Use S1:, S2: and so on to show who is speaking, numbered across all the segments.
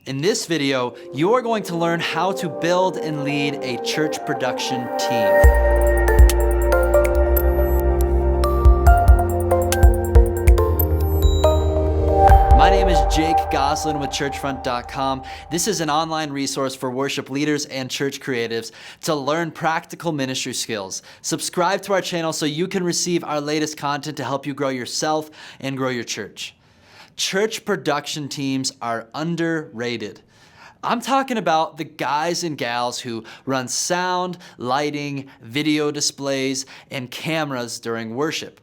S1: In this video, you are going to learn how to build and lead a church production team. My name is Jake Goslin with churchfront.com. This is an online resource for worship leaders and church creatives to learn practical ministry skills. Subscribe to our channel so you can receive our latest content to help you grow yourself and grow your church. Church production teams are underrated. I'm talking about the guys and gals who run sound, lighting, video displays, and cameras during worship.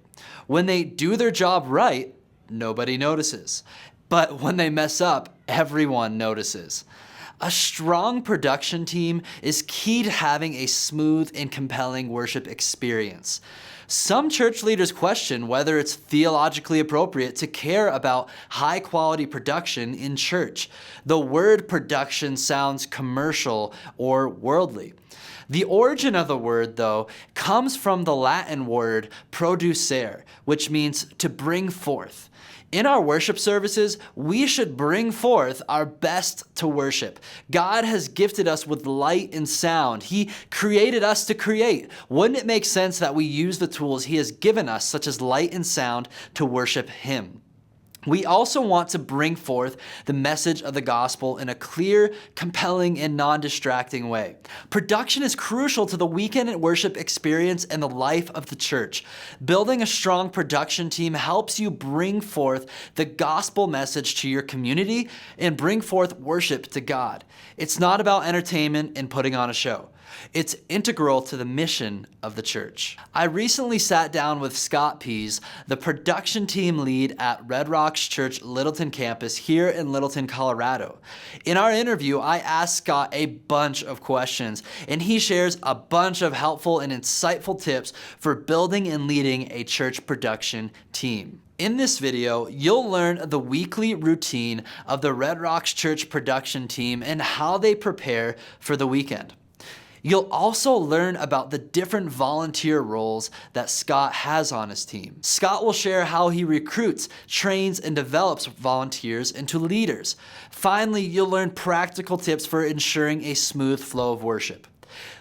S1: When they do their job right, nobody notices. But when they mess up, everyone notices. A strong production team is key to having a smooth and compelling worship experience. Some church leaders question whether it's theologically appropriate to care about high-quality production in church. The word production sounds commercial or worldly. The origin of the word, though, comes from the Latin word producere, which means to bring forth. In our worship services, we should bring forth our best to worship. God has gifted us with light and sound. He created us to create. Wouldn't it make sense that we use the tools He has given us, such as light and sound, to worship Him? We also want to bring forth the message of the gospel in a clear, compelling, and non-distracting way. Production is crucial to the weekend and worship experience and the life of the church. Building a strong production team helps you bring forth the gospel message to your community and bring forth worship to God. It's not about entertainment and putting on a show. It's integral to the mission of the church. I recently sat down with Scott Piz, the production team lead at Red Rocks Church Littleton campus here in Littleton, Colorado. In our interview, I asked Scott a bunch of questions, and he shares a bunch of helpful and insightful tips for building and leading a church production team. In this video, you'll learn the weekly routine of the Red Rocks Church production team and how they prepare for the weekend. You'll also learn about the different volunteer roles that Scott has on his team. Scott will share how he recruits, trains, and develops volunteers into leaders. Finally, you'll learn practical tips for ensuring a smooth flow of worship.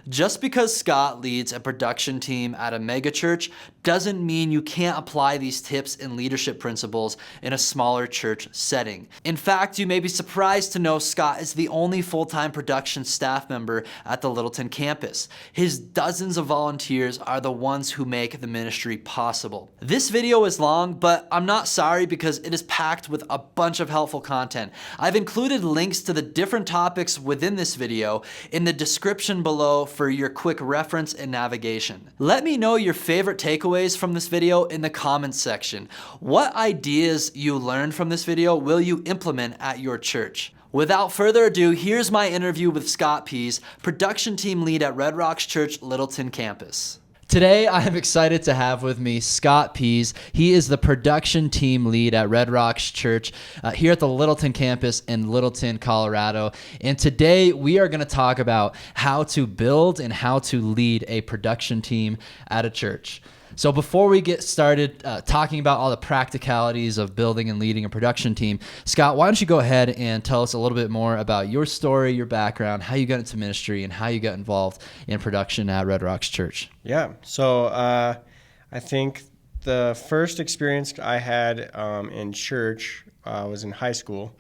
S1: Just because Scott leads a production team at a megachurch doesn't mean you can't apply these tips and leadership principles in a smaller church setting. In fact, you may be surprised to know Scott is the only full-time production staff member at the Littleton campus. His dozens of volunteers are the ones who make the ministry possible. This video is long, but I'm not sorry because it is packed with a bunch of helpful content. I've included links to the different topics within this video in the description below for your quick reference and navigation. Let me know your favorite takeaways from this video in the comments section. What ideas you learned from this video will you implement at your church? Without further ado, here's my interview with Scott Piz, production team lead at Red Rocks Church Littleton campus. Today, I am excited to have with me Scott Piz. He is the production team lead at Red Rocks Church here at the Littleton campus in Littleton, Colorado. And today, we are going to talk about how to build and how to lead a production team at a church. So before we get started talking about all the practicalities of building and leading a production team, Scott, why don't you go ahead and tell us a little bit more about your story, your background, how you got into ministry, and how you got involved in production at Red Rocks Church?
S2: Yeah, so I think the first experience I had in church was in high school.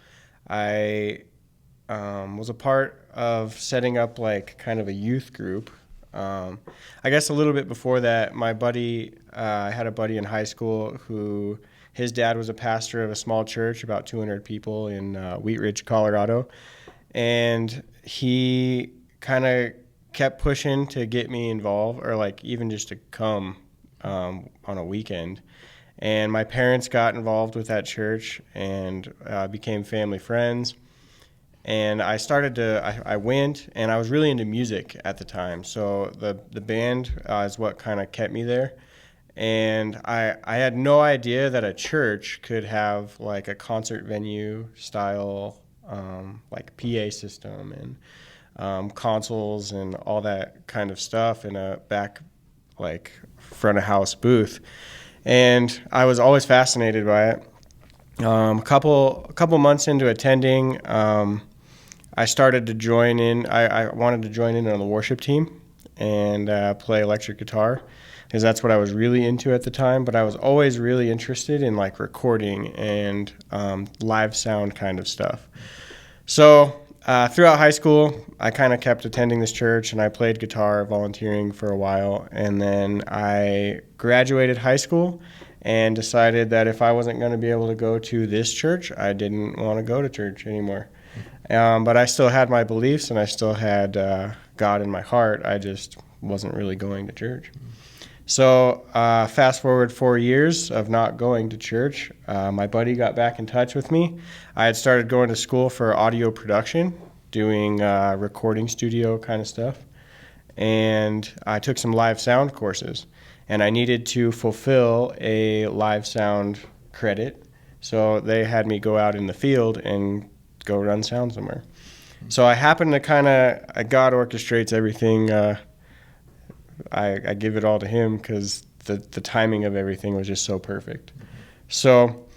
S2: I was a part of setting up like kind of a youth group. I guess a little bit before that, my buddy, I had a buddy in high school who, his dad was a pastor of a small church, about 200 people in Wheat Ridge, Colorado. And he kind of kept pushing to get me involved, or like even just to come on a weekend. And my parents got involved with that church and became family friends. And I went, and I was really into music at the time. So the band is what kind of kept me there. And I had no idea that a church could have like a concert venue style, like PA system and consoles and all that kind of stuff in a back, like front of house booth. And I was always fascinated by it. A couple months into attending, I started to join in. I wanted to join in on the worship team and play electric guitar because that's what I was really into at the time. But I was always really interested in like recording and live sound kind of stuff. So throughout high school, I kind of kept attending this church, and I played guitar, volunteering for a while. And then I graduated high school and decided that if I wasn't going to be able to go to this church, I didn't want to go to church anymore. But I still had my beliefs, and I still had God in my heart. I just wasn't really going to church. So fast forward 4 years of not going to church, my buddy got back in touch with me. I had started going to school for audio production, doing recording studio kind of stuff. And I took some live sound courses, and I needed to fulfill a live sound credit. So they had me go out in the field and go run sound somewhere. So I happened to God orchestrates everything. I give it all to him because the timing of everything was just so perfect. So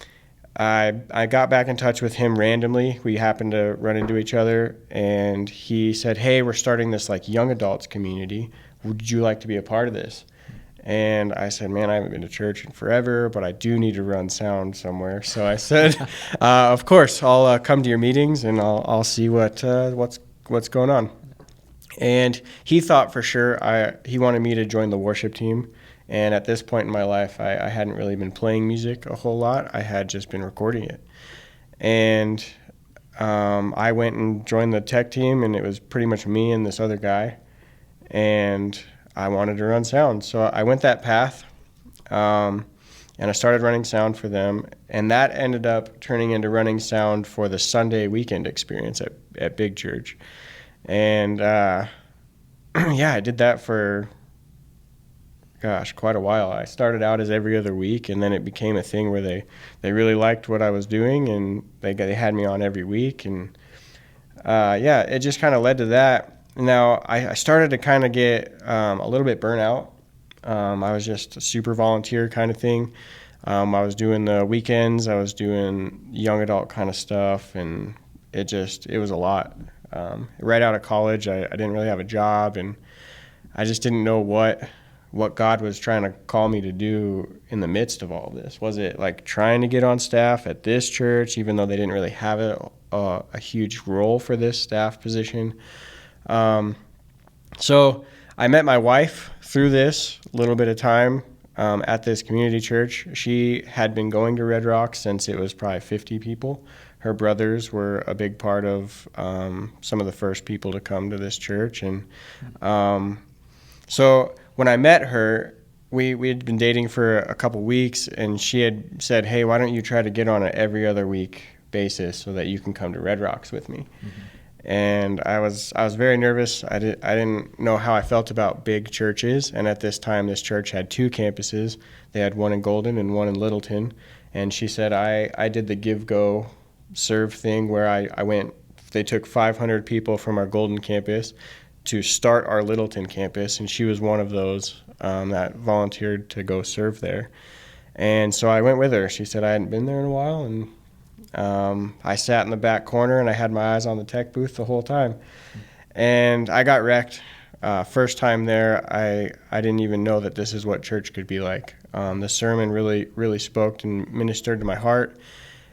S2: I got back in touch with him randomly. We happened to run into each other, and he said, "Hey, we're starting this like young adults community. Would you like to be a part of this?" And I said, "Man, I haven't been to church in forever, but I do need to run sound somewhere." So I said, "Of course, I'll come to your meetings and I'll see what's going on." And he thought for sure he wanted me to join the worship team. And at this point in my life, I hadn't really been playing music a whole lot. I had just been recording it. And I went and joined the tech team, and it was pretty much me and this other guy. And I wanted to run sound. So I went that path, and I started running sound for them. And that ended up turning into running sound for the Sunday weekend experience at Big Church. And yeah, I did that for, quite a while. I started out as every other week, and then it became a thing where they really liked what I was doing, and they had me on every week. And yeah, it just kind of led to that. Now, I started to kind of get a little bit burnt out. I was just a super volunteer kind of thing. I was doing the weekends. I was doing young adult kind of stuff, and it was a lot. Right out of college, I didn't really have a job, and I just didn't know what God was trying to call me to do in the midst of all of this. Was it like trying to get on staff at this church, even though they didn't really have a huge role for this staff position? So I met my wife through this little bit of time at this community church. She had been going to Red Rocks since it was probably 50 people. Her brothers were a big part of some of the first people to come to this church. And so when I met her, we had been dating for a couple weeks, and she had said, "Hey, why don't you try to get on an every other week basis so that you can come to Red Rocks with me?" Mm-hmm. And I was very nervous. I didn't know how I felt about big churches. And at this time, this church had 2 campuses. They had one in Golden and one in Littleton. And she said, I did the give, go, serve thing where I went. They took 500 people from our Golden campus to start our Littleton campus. And she was one of those that volunteered to go serve there. And so I went with her. She said I hadn't been there in a while, and I sat in the back corner, and I had my eyes on the tech booth the whole time. And I got wrecked. First time there, I didn't even know that this is what church could be like. The sermon really, really spoke and ministered to my heart.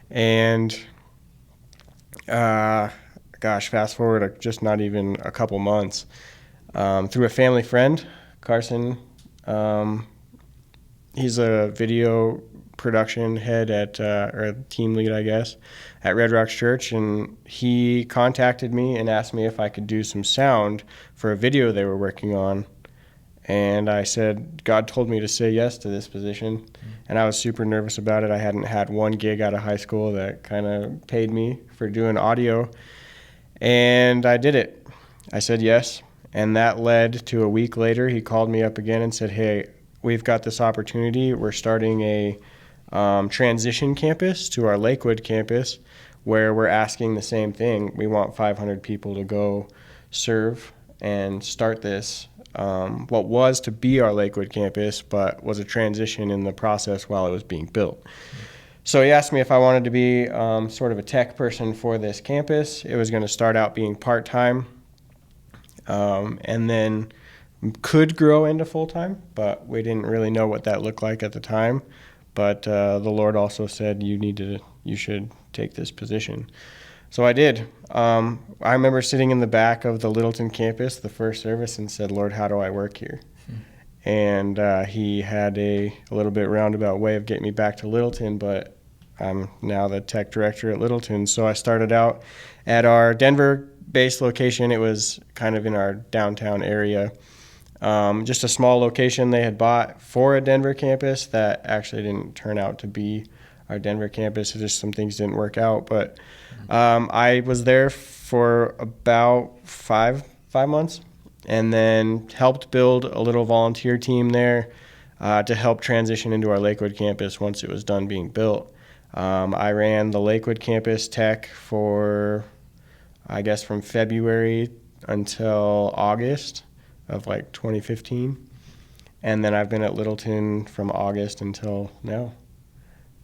S2: And fast forward just not even a couple months. Through a family friend, Carson, he's a video production head or team lead, I guess, at Red Rocks Church, and he contacted me and asked me if I could do some sound for a video they were working on. And I said, God told me to say yes to this position, and I was super nervous about it. I hadn't had one gig out of high school that kind of paid me for doing audio, and I did it. I said yes, and that led to a week later, he called me up again and said, "Hey, we've got this opportunity. We're starting a transition campus to our Lakewood campus, where we're asking the same thing. We want 500 people to go serve and start this, what was to be our Lakewood campus, but was a transition in the process while it was being built." So he asked me if I wanted to be sort of a tech person for this campus. It was going to start out being part-time, and then could grow into full-time, but we didn't really know what that looked like at the time. But the Lord also said, you should take this position. So I did. I remember sitting in the back of the Littleton campus, the first service, and said, Lord, how do I work here? And he had a little bit roundabout way of getting me back to Littleton, but I'm now the tech director at Littleton. So I started out at our Denver-based location. It was kind of in our downtown area. Just a small location they had bought for a Denver campus that actually didn't turn out to be our Denver campus. Just some things didn't work out. But I was there for about five months, and then helped build a little volunteer team there to help transition into our Lakewood campus once it was done being built. I ran the Lakewood campus tech for, I guess, from February until August of like 2015. And then I've been at Littleton from August until now.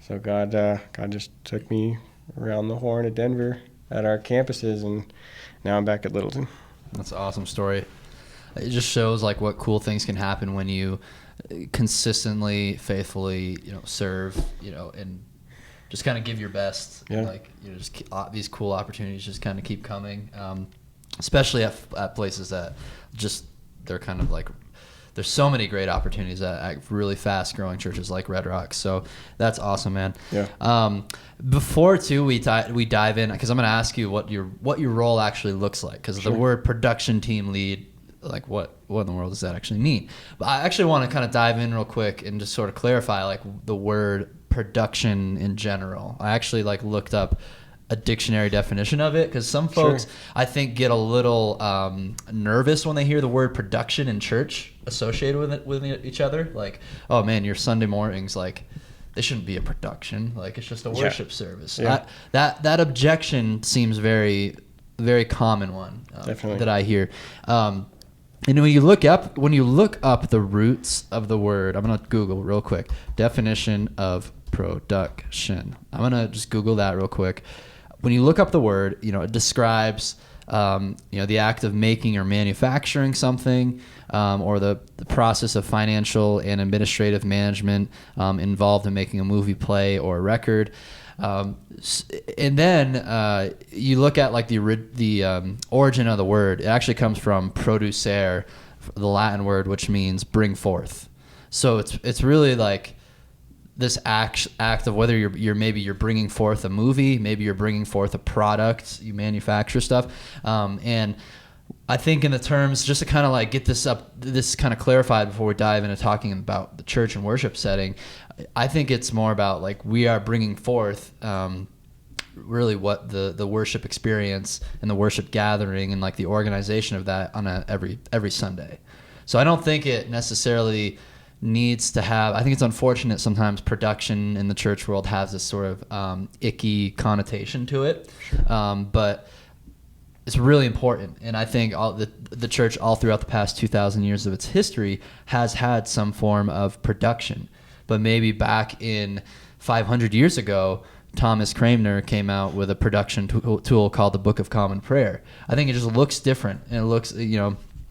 S2: So God just took me around the horn at Denver at our campuses, and now I'm back at Littleton.
S1: That's an awesome story. It just shows like what cool things can happen when you consistently, faithfully, serve, and just kind of give your best.
S2: Yeah.
S1: Like, just these cool opportunities just kind of keep coming, especially at places that just, they're kind of like, there's so many great opportunities at really fast growing churches like Red Rocks. So that's awesome, man.
S2: Yeah.
S1: Before we dive in, because I'm going to ask you what your role actually looks like, because
S2: Sure.
S1: the word production team lead, like what in the world does that actually mean? But I actually want to kind of dive in real quick and just sort of clarify like the word production in general. I actually looked up a dictionary definition of it, because some folks,
S2: Sure.
S1: I think, get a little nervous when they hear the word production in church associated with each other. Like, oh man, your Sunday mornings, like, they shouldn't be a production. Like, it's just a worship service.
S2: Yeah.
S1: That objection seems very, very common one
S2: Definitely.
S1: that I hear. And when you look up the roots of the word, I'm gonna Google real quick definition of production. I'm gonna just Google that real quick. When you look up the word, it describes the act of making or manufacturing something, or the process of financial and administrative management involved in making a movie, play, or a record. And then you look at like the origin of the word. It actually comes from producere, the Latin word, which means bring forth. So it's really like this act of whether you're bringing forth a movie, maybe you're bringing forth a product, you manufacture stuff, and I think in the terms, just to kind of like get this kind of clarified before we dive into talking about the church and worship setting, I think it's more about like we are bringing forth really what the worship experience and the worship gathering and like the organization of that on every Sunday. So I don't think it necessarily needs to have, I think it's unfortunate sometimes production in the church world has this sort of icky connotation to it. Sure. But it's really important, and I think the church all throughout the past 2,000 years of its history has had some form of production. But maybe back in 500 years ago, Thomas Cranmer came out with a production tool called the Book of Common Prayer. I think it just looks different, and it looks,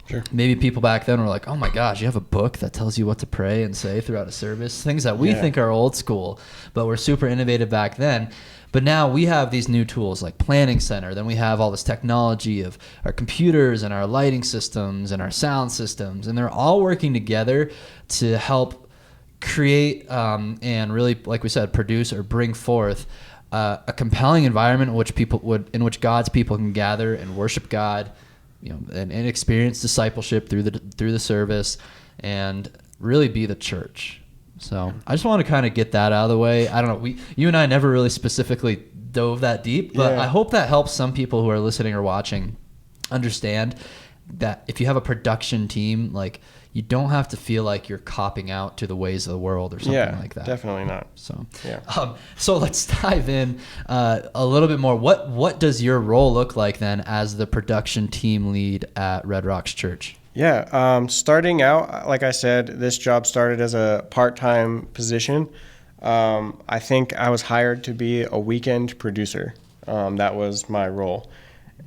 S2: Sure.
S1: Maybe people back then were like, oh my gosh, you have a book that tells you what to pray and say throughout a service. Things that we think are old school, but were super innovative back then. But now we have these new tools like Planning Center. Then we have all this technology of our computers and our lighting systems and our sound systems. And they're all working together to help create and really, like we said, produce or bring forth a compelling environment in which God's people can gather and worship God, and experience discipleship through the service, and really be the church. So I just want to kind of get that out of the way. I don't know, you and I never really specifically dove that deep, but I hope that helps some people who are listening or watching understand that if you have a production team, like, you don't have to feel like you're copping out to the ways of the world or something like that.
S2: Definitely not.
S1: So,
S2: yeah.
S1: So let's dive in a little bit more. What does your role look like then as the production team lead at Red Rocks Church?
S2: Yeah. Starting out, like I said, this job started as a part-time position. I think I was hired to be a weekend producer. That was my role.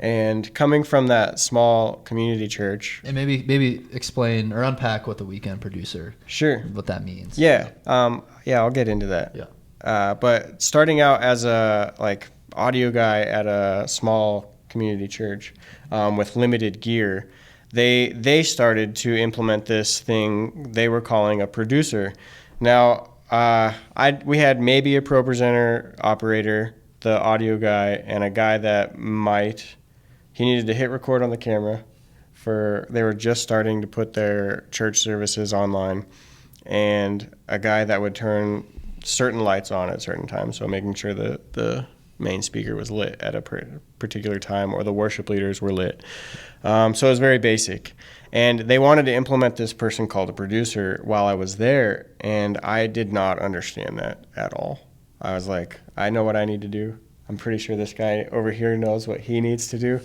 S2: And coming from that small community church.
S1: And maybe explain or unpack what the weekend producer,
S2: Sure.
S1: what that means.
S2: Yeah. I'll get into that.
S1: Yeah.
S2: But starting out as a audio guy at a small community church with limited gear, they started to implement this thing they were calling a producer. Now, we had maybe a pro presenter operator, the audio guy, and a guy that he needed to hit record on the camera. They were just starting to put their church services online, and a guy that would turn certain lights on at certain times, so making sure that the main speaker was lit at a particular time, or the worship leaders were lit. So it was very basic. And they wanted to implement this person called a producer while I was there, and I did not understand that at all. I was like, I know what I need to do. I'm pretty sure this guy over here knows what he needs to do.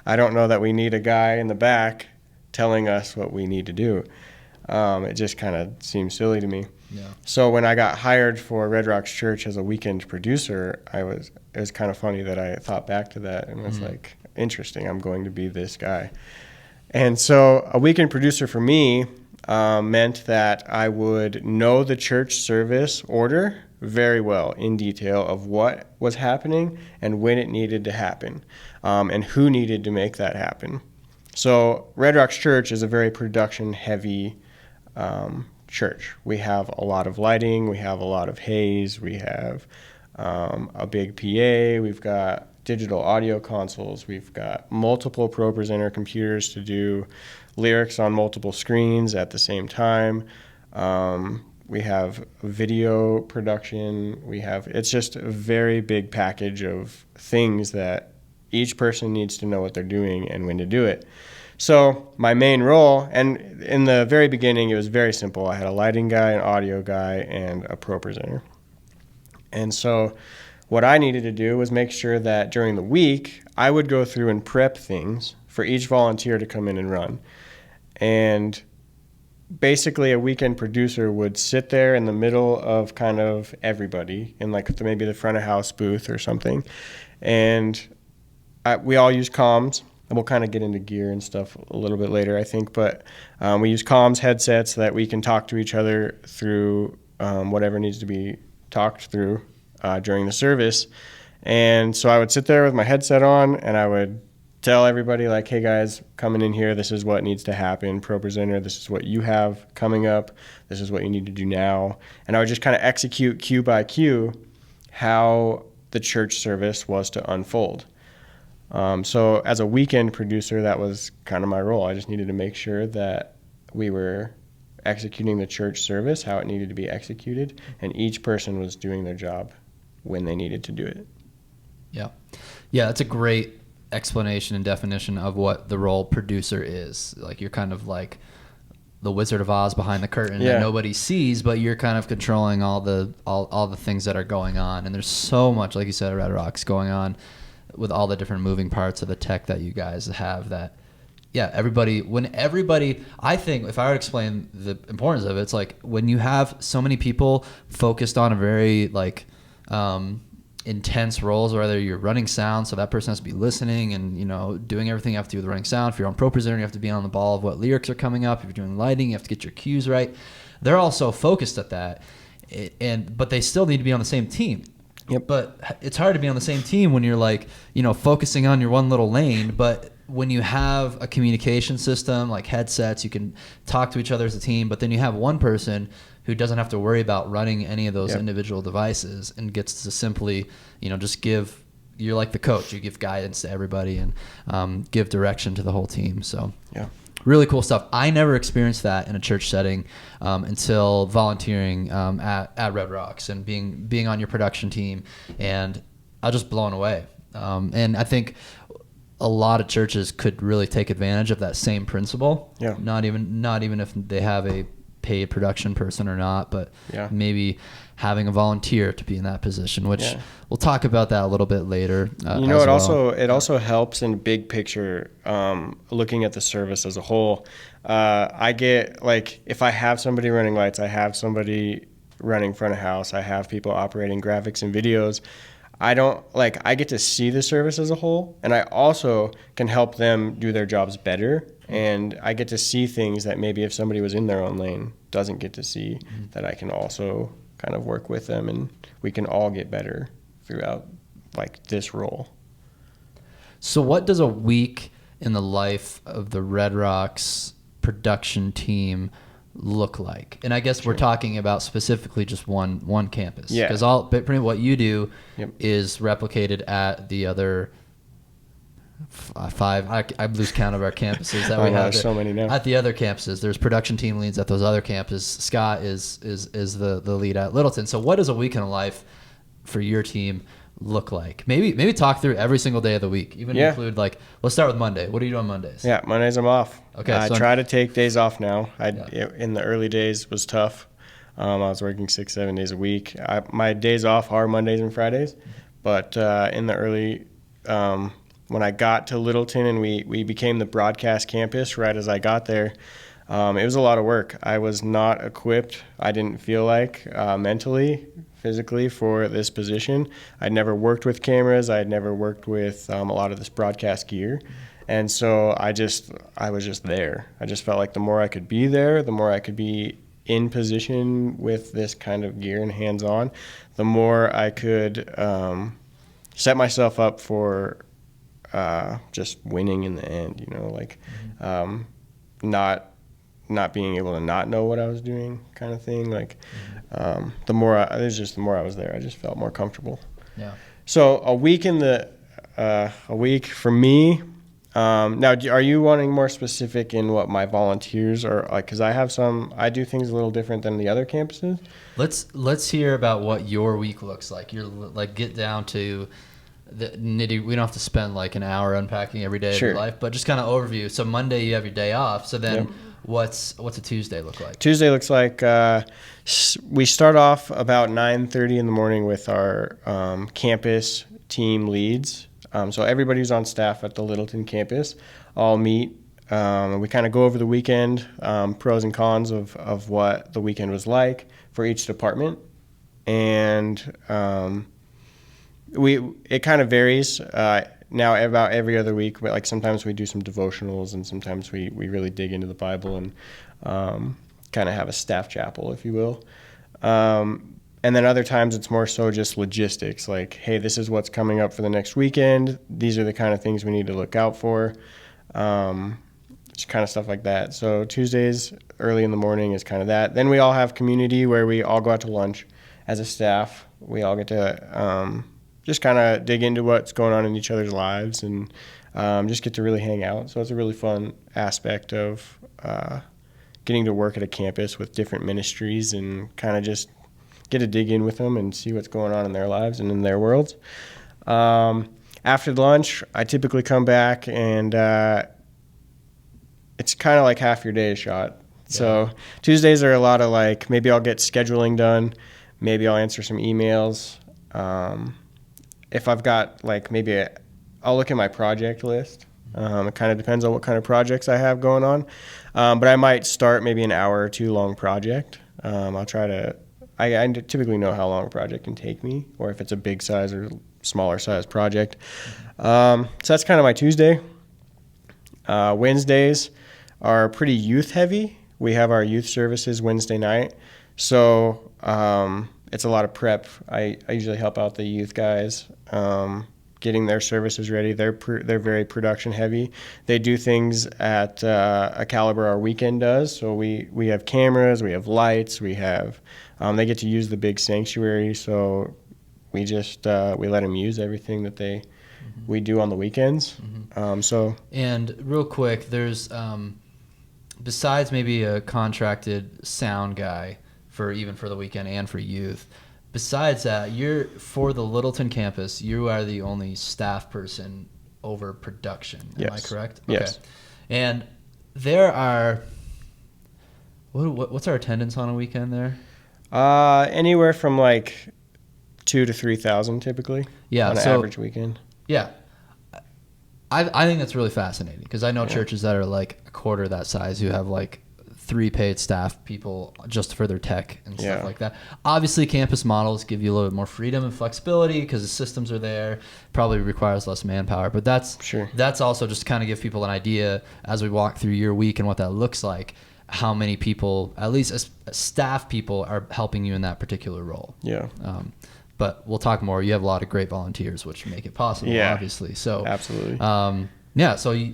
S2: I don't know that we need a guy in the back telling us what we need to do. It just kind of seemed silly to me.
S1: Yeah.
S2: So when I got hired for Red Rocks Church as a weekend producer, it was kind of funny that I thought back to that and was like, interesting, I'm going to be this guy. And so a weekend producer for me meant that I would know the church service order very well in detail of what was happening and when it needed to happen, and who needed to make that happen. So Red Rocks Church is a very production-heavy church. We have a lot of lighting, we have a lot of haze, we have a big PA, we've got digital audio consoles, we've got multiple pro presenter computers to do lyrics on multiple screens at the same time. We have video production. It's just a very big package of things that each person needs to know what they're doing and when to do it. So my main role, and in the very beginning, it was very simple. I had a lighting guy, an audio guy, and a pro presenter. And so what I needed to do was make sure that during the week, I would go through and prep things for each volunteer to come in and run. And basically a weekend producer would sit there in the middle of kind of everybody in maybe the front of house booth or something. And we all use comms. And we'll kind of get into gear and stuff a little bit later, I think. But we use comms headsets so that we can talk to each other through whatever needs to be talked through during the service. And so I would sit there with my headset on, and I would tell everybody, like, hey, guys, coming in here, this is what needs to happen. Pro presenter, this is what you have coming up. This is what you need to do now. And I would just kind of execute cue by cue how the church service was to unfold. So as a weekend producer, that was kind of my role. I just needed to make sure that we were executing the church service how it needed to be executed, and each person was doing their job when they needed to do it.
S1: Yeah. Yeah, that's a great explanation and definition of what the role producer is. Like, you're kind of like the Wizard of Oz behind the curtain that nobody sees, but you're kind of controlling all the things that are going on. And there's so much, like you said, at Red Rocks going on with all the different moving parts of the tech that you guys have that, I think if I were to explain the importance of it, it's like when you have so many people focused on a very intense roles, whether you're running sound, so that person has to be listening and, doing everything you have to do with running sound. If you're on pro presenter, you have to be on the ball of what lyrics are coming up. If you're doing lighting, you have to get your cues right. They're all so focused at that, but they still need to be on the same team.
S2: Yep.
S1: But it's hard to be on the same team when you're focusing on your one little lane. But when you have a communication system like headsets, you can talk to each other as a team. But then you have one person who doesn't have to worry about running any of those individual devices and gets to simply, just give. You're like the coach. You give guidance to everybody and give direction to the whole team. So yeah. Really cool stuff. I never experienced that in a church setting until volunteering at Red Rocks and being on your production team, and I was just blown away. And I think a lot of churches could really take advantage of that same principle. Yeah. Not even if they have a paid production person or not, but maybe having a volunteer to be in that position, which we'll talk about that a little bit later.
S2: It also helps in big picture, looking at the service as a whole. I get, if I have somebody running lights, I have somebody running front of house. I have people operating graphics and videos. I get to see the service as a whole, and I also can help them do their jobs better. And I get to see things that maybe if somebody was in their own lane doesn't get to see, that I can also kind of work with them, and we can all get better throughout like this role.
S1: So what does a week in the life of the Red Rocks production team look like? And I guess we're talking about specifically just one campus.
S2: Yeah.
S1: Because pretty much what you do is replicated at the other five. I lose count of our campuses that we have.
S2: There's so many now.
S1: At the other campuses, there's production team leads at those other campuses. Scott is the lead at Littleton. So what does a week in the life for your team look like? Maybe talk through every single day of the week. Even include like, let's start with Monday. What do you do on Mondays?
S2: Yeah, Mondays I'm off.
S1: Okay,
S2: I
S1: so
S2: try to take days off now. In the early days was tough. I was working 6-7 days a week. My days off are Mondays and Fridays, but in the early when I got to Littleton and we became the broadcast campus right as I got there, it was a lot of work. I was not equipped. I didn't feel like mentally, physically for this position. I'd never worked with cameras. I'd never worked with a lot of this broadcast gear. And so I was just there. I just felt like the more I could be there, the more I could be in position with this kind of gear and hands-on, the more I could set myself up for just winning in the end, not being able to not know what I was doing kind of thing. Like the more I was there, I just felt more comfortable.
S1: Yeah.
S2: So a week for me. Now, are you wanting more specific in what my volunteers are like? Because I do things a little different than the other campuses.
S1: Let's hear about what your week looks like. You're like, get down to the nitty. We don't have to spend like an hour unpacking every day of your life, but just kind of overview. So Monday you have your day off. So then what's a Tuesday look like?
S2: Tuesday looks like we start off about 9:30 in the morning with our campus team leads. So everybody who's on staff at the Littleton campus all meet. We kind of go over the weekend, pros and cons of what the weekend was like for each department. And it kind of varies now about every other week. But like sometimes we do some devotionals, and sometimes we really dig into the Bible and kind of have a staff chapel, if you will. And then other times it's more so just logistics, like, hey, this is what's coming up for the next weekend. These are the kind of things we need to look out for. Just kind of stuff like that. So Tuesdays early in the morning is kind of that. Then we all have community where we all go out to lunch as a staff. We all get to just kind of dig into what's going on in each other's lives and just get to really hang out. So it's a really fun aspect of getting to work at a campus with different ministries and kind of just get to dig in with them and see what's going on in their lives and in their worlds. After lunch, I typically come back and it's kind of like half your day is shot. Yeah. So Tuesdays are a lot of like, maybe I'll get scheduling done. Maybe I'll answer some emails. If I've got like I'll look at my project list. It kind of depends on what kind of projects I have going on. But I might start maybe an hour or two long project. I typically know how long a project can take me, or if it's a big size or smaller size project. So that's kind of my Tuesday. Wednesdays are pretty youth heavy. We have our youth services Wednesday night. So it's a lot of prep. I usually help out the youth guys, getting their services ready. They're very production heavy. They do things at a caliber our weekend does. So we have cameras, we have lights, we have they get to use the big sanctuary. So we just we let them use everything that we do on the weekends.
S1: And real quick, there's besides maybe a contracted sound guy for the weekend and for youth. Besides that, for the Littleton campus, you are the only staff person over production. Am I correct?
S2: Yes.
S1: Okay. And there are what's our attendance on a weekend there?
S2: Anywhere from like 2,000 to 3,000 typically.
S1: Yeah,
S2: on an average weekend.
S1: Yeah. I think that's really fascinating because I know churches that are like a quarter that size who have like 3 paid staff people just for their tech and stuff
S2: Yeah.
S1: like that. Obviously, campus models give you a little bit more freedom and flexibility because the systems are there. Probably requires less manpower, but that's also just to kind of give people an idea as we walk through your week and what that looks like. How many people, at least as staff people, are helping you in that particular role.
S2: Yeah.
S1: But we'll talk more. You have a lot of great volunteers, which make it possible, obviously. So
S2: absolutely.
S1: So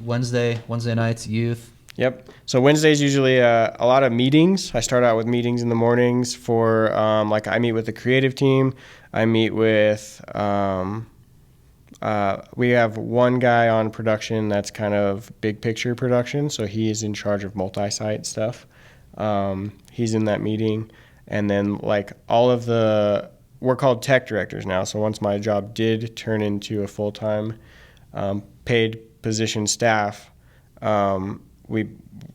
S1: Wednesday nights, youth.
S2: Yep. So Wednesday's usually a lot of meetings. I start out with meetings in the mornings for I meet with the creative team. I meet with we have one guy on production that's kind of big picture production, so he is in charge of multi-site stuff. He's in that meeting, and then we're called tech directors now. So once my job did turn into a full-time paid position staff,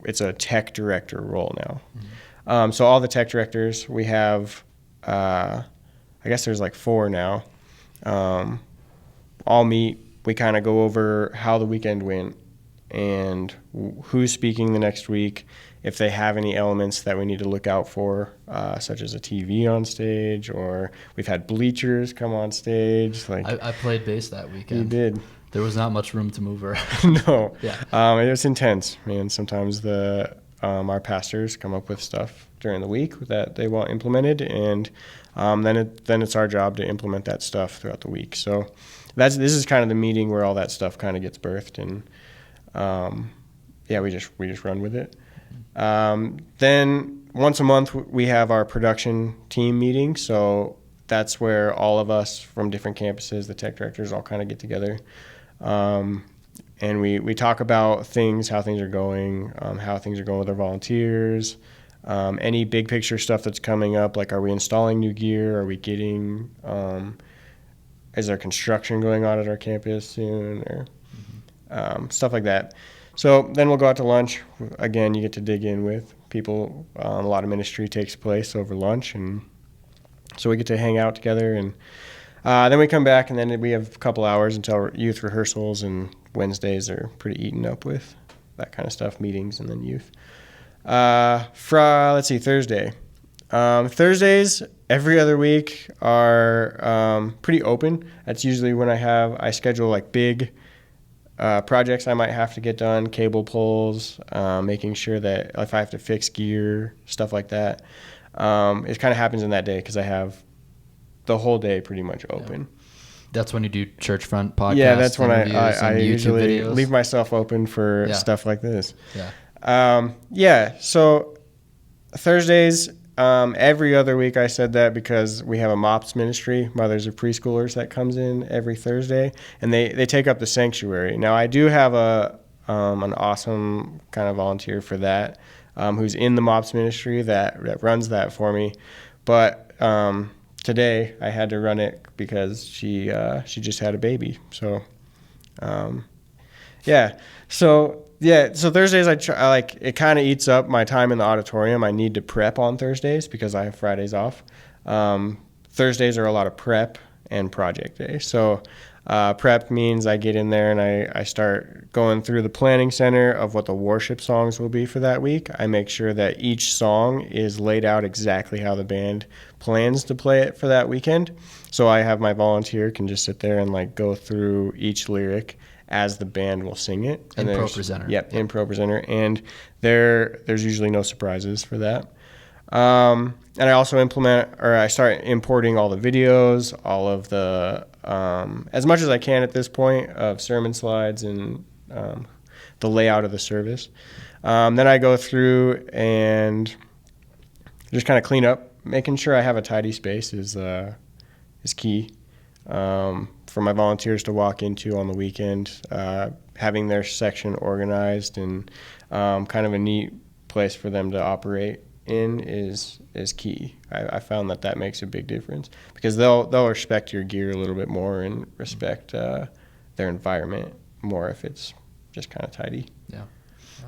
S2: it's a tech director role now. Mm-hmm. So all the tech directors we have, I guess there's 4 now. All meet. We kind of go over how the weekend went and who's speaking the next week, if they have any elements that we need to look out for, such as a TV on stage, or we've had bleachers come on stage.
S1: I played bass that weekend.
S2: You did.
S1: There was not much room to move around.
S2: No.
S1: Yeah.
S2: It was intense, man. Sometimes our pastors come up with stuff during the week that they want implemented, and then it's our job to implement that stuff throughout the week. So this is kind of the meeting where all that stuff kind of gets birthed, and we just run with it. Then once a month we have our production team meeting. So that's where all of us from different campuses, the tech directors, all kind of get together. And we talk about how things are going with our volunteers, any big picture stuff that's coming up, like are we installing new gear, are we getting, is there construction going on at our campus soon, or stuff like that. So then we'll go out to lunch. Again, you get to dig in with people. A lot of ministry takes place over lunch, and so we get to hang out together, and then we come back, and then we have a couple hours until youth rehearsals, and Wednesdays are pretty eaten up with that kind of stuff, meetings, and then youth. Thursday. Thursdays every other week are pretty open. That's usually when I schedule big projects I might have to get done, cable pulls, making sure that if I have to fix gear, stuff like that. It kind of happens in that day because I have the whole day pretty much open.
S1: Yeah. That's when you do church front podcasts.
S2: Yeah, that's when I usually
S1: videos.
S2: Leave myself open for stuff like this.
S1: Yeah.
S2: So Thursdays, every other week I said that because we have a MOPS ministry, Mothers of Preschoolers, that comes in every Thursday, and they take up the sanctuary. Now I do have an awesome kind of volunteer for that, who's in the MOPS ministry that runs that for me, but today I had to run it because she just had a baby. So So Thursdays I it kind of eats up my time in the auditorium. I need to prep on Thursdays because I have Fridays off. Thursdays are a lot of prep and project day. So prep means I get in there and I start going through the planning center of what the worship songs will be for that week. I make sure that each song is laid out exactly how the band plans to play it for that weekend. So I have my volunteer can just sit there and go through each lyric as the band will sing it.
S1: And Pro Presenter.
S2: Yep, in Pro Presenter. And there's usually no surprises for that. And I also I start importing all the videos, all of the, as much as I can at this point, of sermon slides and the layout of the service. Then I go through and just kind of clean up. Making sure I have a tidy space is key. For my volunteers to walk into on the weekend, having their section organized and kind of a neat place for them to operate in is key. I found that makes a big difference because they'll respect your gear a little bit more and respect their environment more if it's just kind of tidy.
S1: Yeah.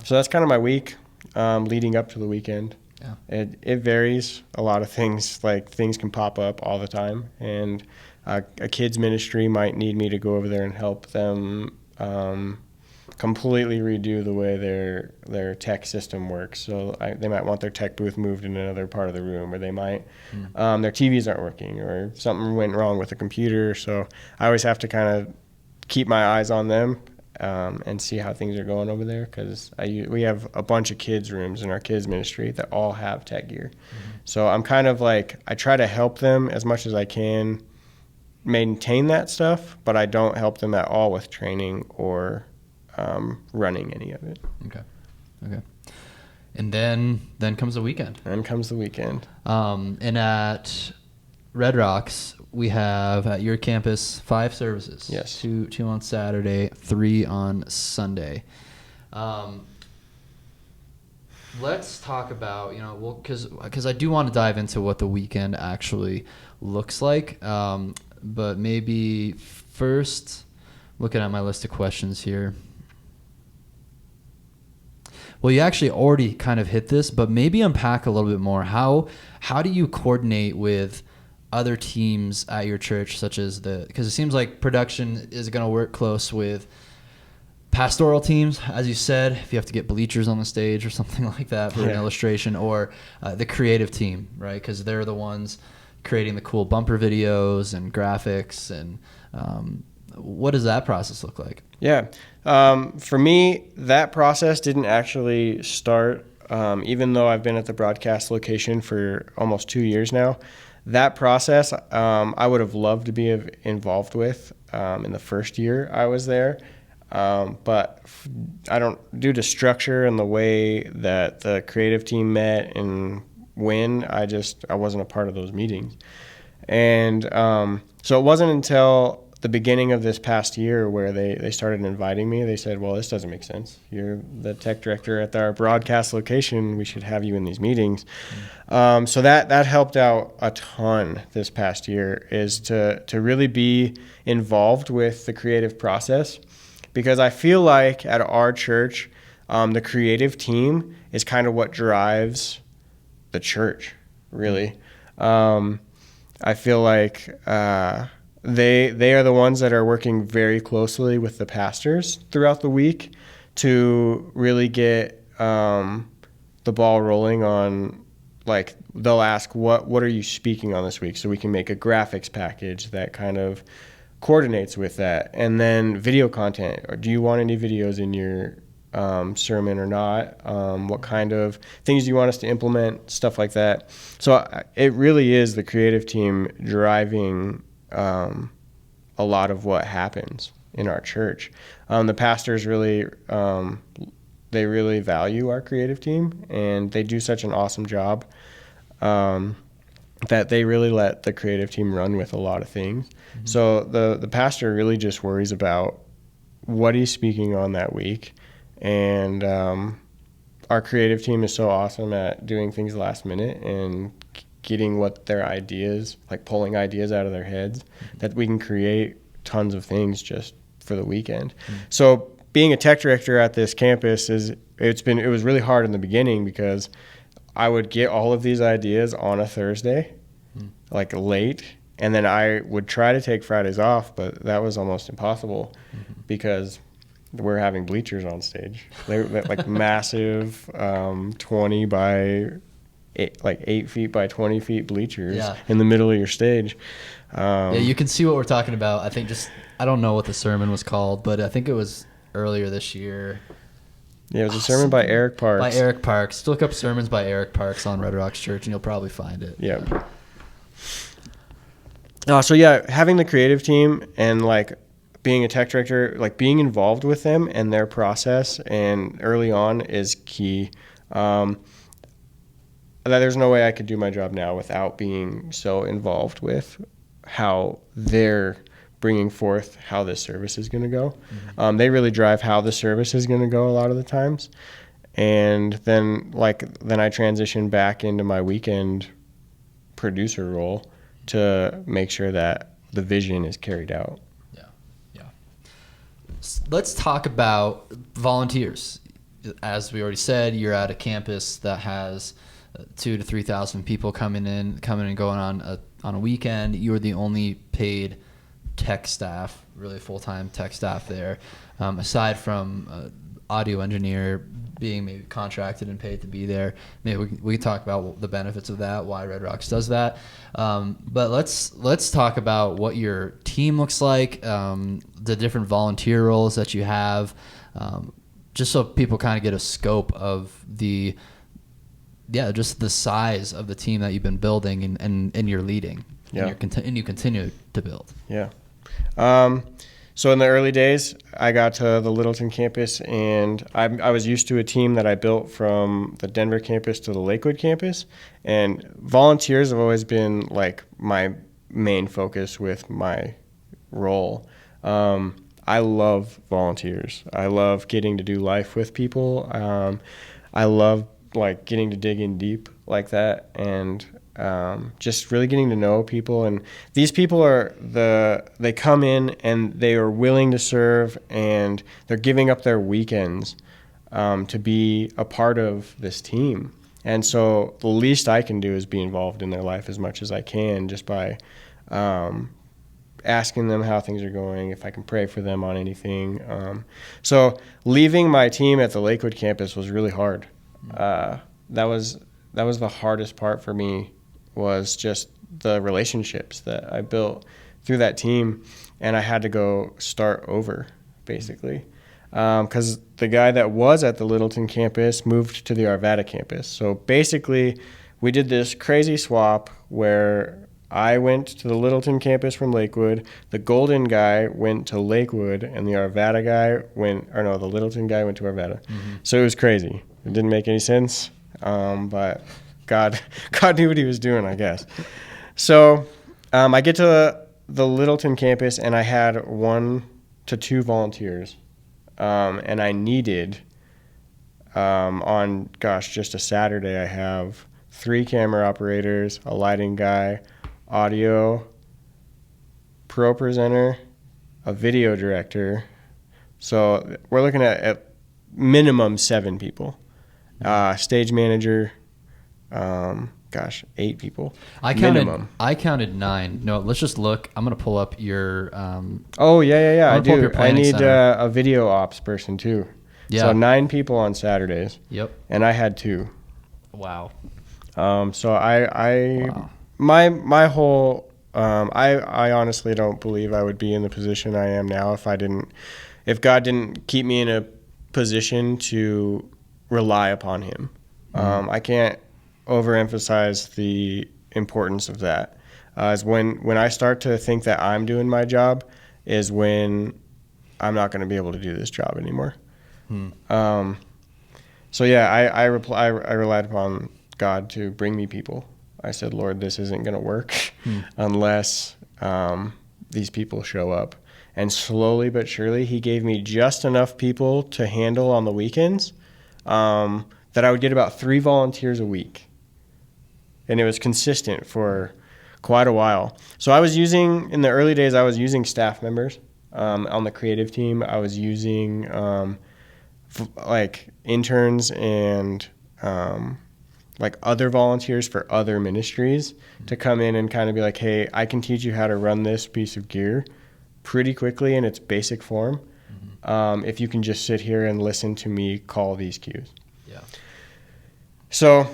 S2: So that's kind of my week leading up to the weekend.
S1: Yeah.
S2: It varies. A lot of things, things can pop up all the time, and a kids ministry might need me to go over there and help them completely redo the way their tech system works. So they might want their tech booth moved in another part of the room, or they might their TVs aren't working, or something went wrong with the computer. So I always have to kind of keep my eyes on them and see how things are going over there, because we have a bunch of kids rooms in our kids ministry that all have tech gear. So I'm kind of like, I try to help them as much as I can maintain that stuff, but I don't help them at all with training or running any of it.
S1: Okay. And then comes the weekend.
S2: Then comes the weekend.
S1: And at Red Rocks, we have at your campus 5 services.
S2: Yes.
S1: 2 on Saturday, 3 on Sunday. Let's talk about, because I do want to dive into what the weekend actually looks like. But maybe first, looking at my list of questions here. Well, you actually already kind of hit this, but maybe unpack a little bit more. How do you coordinate with other teams at your church, such as because it seems like production is going to work close with pastoral teams, as you said, if you have to get bleachers on the stage or something like that for an illustration, or the creative team, right? Because they're the ones creating the cool bumper videos and graphics. And what does that process look like?
S2: Yeah. For me, that process didn't actually start, even though I've been at the broadcast location for almost 2 years now. That process, I would have loved to be involved with in the first year I was there. But due to structure and the way that the creative team met and when, I wasn't a part of those meetings. And so it wasn't until the beginning of this past year where they started inviting me. They said, well, this doesn't make sense. You're the tech director at our broadcast location. We should have you in these meetings. So that helped out a ton this past year, is to really be involved with the creative process, because I feel like at our church, the creative team is kind of what drives the church, really. I feel like they are the ones that are working very closely with the pastors throughout the week to really get the ball rolling on, like, they'll ask, what are you speaking on this week? So we can make a graphics package that kind of coordinates with that. And then video content, or do you want any videos in your sermon or not? What kind of things do you want us to implement? Stuff like that. So it really is the creative team driving a lot of what happens in our church. The pastors really, they really value our creative team, and they do such an awesome job that they really let the creative team run with a lot of things. Mm-hmm. So the pastor really just worries about what he's speaking on that week. And our creative team is so awesome at doing things last minute and getting what their ideas, like pulling ideas out of their heads, that we can create tons of things just for the weekend. So being a tech director at this campus it was really hard in the beginning, because I would get all of these ideas on a Thursday, like late, and then I would try to take Fridays off, but that was almost impossible because we're having bleachers on stage. They're like massive 20 by 8 feet by 20 feet bleachers in the middle of your stage.
S1: You can see what we're talking about. I think I don't know what the sermon was called, but I think it was earlier this year.
S2: Yeah, it was a sermon by Eric Parks.
S1: By Eric Parks. Just look up sermons by Eric Parks on Red Rocks Church, and you'll probably find it.
S2: Yeah. So yeah, having the creative team and like being a tech director, like being involved with them and their process and early on is key. There's no way I could do my job now without being so involved with how they're bringing forth how this service is going to go. They really drive how the service is going to go a lot of the times. And then I transition back into my weekend producer role to make sure that the vision is carried out.
S1: Yeah. Let's talk about volunteers. As we already said, you're at a campus that has 2,000 to 3,000 people coming and going on a weekend. You're the only paid tech staff, really full-time tech staff there, aside from audio engineer being maybe contracted and paid to be there. Maybe we can talk about the benefits of that, why Red Rocks does that. But let's talk about what your team looks like, the different volunteer roles that you have, just so people kind of get a scope of just the size of the team that you've been building and you're leading, and you continue to build.
S2: Yeah. So in the early days, I got to the Littleton campus, and I was used to a team that I built from the Denver campus to the Lakewood campus. And volunteers have always been like my main focus with my role. I love volunteers. I love getting to do life with people. I love like getting to dig in deep like that, and just really getting to know people. And these people they come in and they are willing to serve, and they're giving up their weekends to be a part of this team. And so the least I can do is be involved in their life as much as I can, just by asking them how things are going, if I can pray for them on anything. So leaving my team at the Lakewood campus was really hard. That was the hardest part for me, was just the relationships that I built through that team, and I had to go start over, basically, because the guy that was at the Littleton campus moved to the Arvada campus. So basically, we did this crazy swap where I went to the Littleton campus from Lakewood, the Golden guy went to Lakewood, and the Littleton guy went to Arvada. Mm-hmm. So it was crazy. It didn't make any sense, but God knew what he was doing, I guess. So I get to the Littleton campus, and I had 1 to 2 volunteers, and I needed, just a Saturday, I have 3 camera operators, a lighting guy, audio, pro presenter, a video director. So we're looking at minimum 7 people. Stage manager, 8 people.
S1: I counted 9. No, let's just look. I'm gonna pull up your.
S2: I do. I need a video ops person too. Yeah. So 9 people on Saturdays.
S1: Yep.
S2: And I had 2.
S1: Wow.
S2: So my whole I honestly don't believe I would be in the position I am now if God didn't keep me in a position to rely upon him. I can't overemphasize the importance of that. Is when I start to think that I'm doing my job is when I'm not going to be able to do this job anymore. So yeah, I relied upon God to bring me people. I said, Lord, this isn't going to work unless these people show up. And slowly but surely, he gave me just enough people to handle on the weekends that I would get about 3 volunteers a week. And it was consistent for quite a while. So in the early days, I was using staff members on the creative team. I was using interns and other volunteers for other ministries to come in and kind of be like, hey, I can teach you how to run this piece of gear pretty quickly in its basic form. If you can just sit here and listen to me call these cues. Yeah. So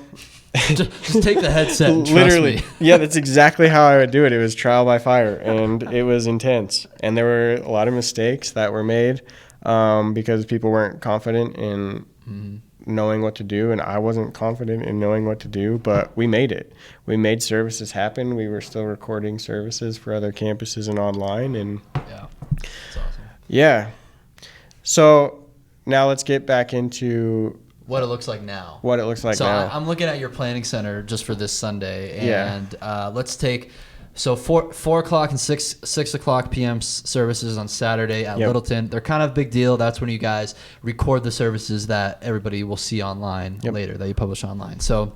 S1: just take the headset and trust
S2: literally,
S1: me.
S2: Yeah, that's exactly how I would do it. It was trial by fire, and it was intense. And there were a lot of mistakes that were made because people weren't confident in knowing what to do, and I wasn't confident in knowing what to do, but we made it. We made services happen. We were still recording services for other campuses and online, and
S1: yeah, that's awesome.
S2: Yeah. So now let's get back into
S1: what it looks like now.
S2: So
S1: I'm looking at your planning center just for this Sunday, and let's take 4 o'clock and 6 o'clock p.m. services on Saturday at Littleton. They're kind of a big deal. That's when you guys record the services that everybody will see online later, that you publish online. So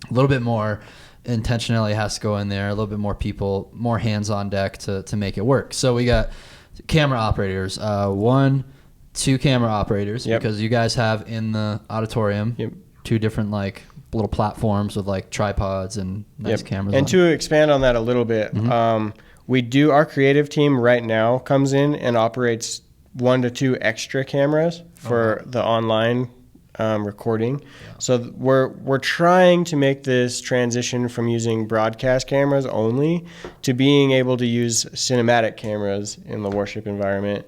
S1: a little bit more intentionality has to go in there, a little bit more people, more hands on deck to make it work. So we got camera operators, 1, 2 camera operators, because you guys have in the auditorium 2 different little platforms with tripods and nice cameras.
S2: And to expand on that a little bit, Our creative team right now comes in and operates 1 to 2 extra cameras for the online recording. Yeah. So we're trying to make this transition from using broadcast cameras only to being able to use cinematic cameras in the worship environment.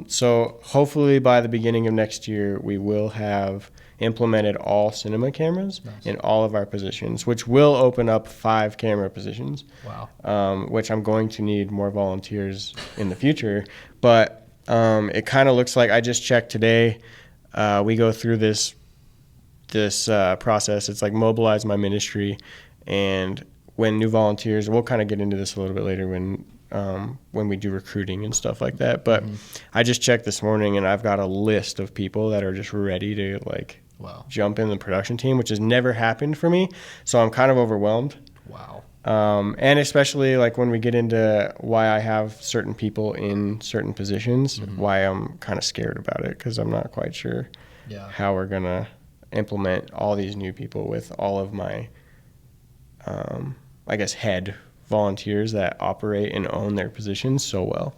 S2: So hopefully by the beginning of next year, we will have implemented all cinema cameras in all of our positions, which will open up 5 camera positions. Wow. Which I'm going to need more volunteers in the future. But it kind of looks like, I just checked today, we go through this process. It's like mobilize my ministry, and when new volunteers, we'll kind of get into this a little bit later when we do recruiting and stuff like that. But I just checked this morning, and I've got a list of people that are just ready to jump in the production team, which has never happened for me. So I'm kind of overwhelmed. Wow. And especially like when we get into why I have certain people in certain positions, why I'm kind of scared about it, because I'm not quite sure how we're going to implement all these new people with all of my, I guess, head volunteers that operate and own their positions so well.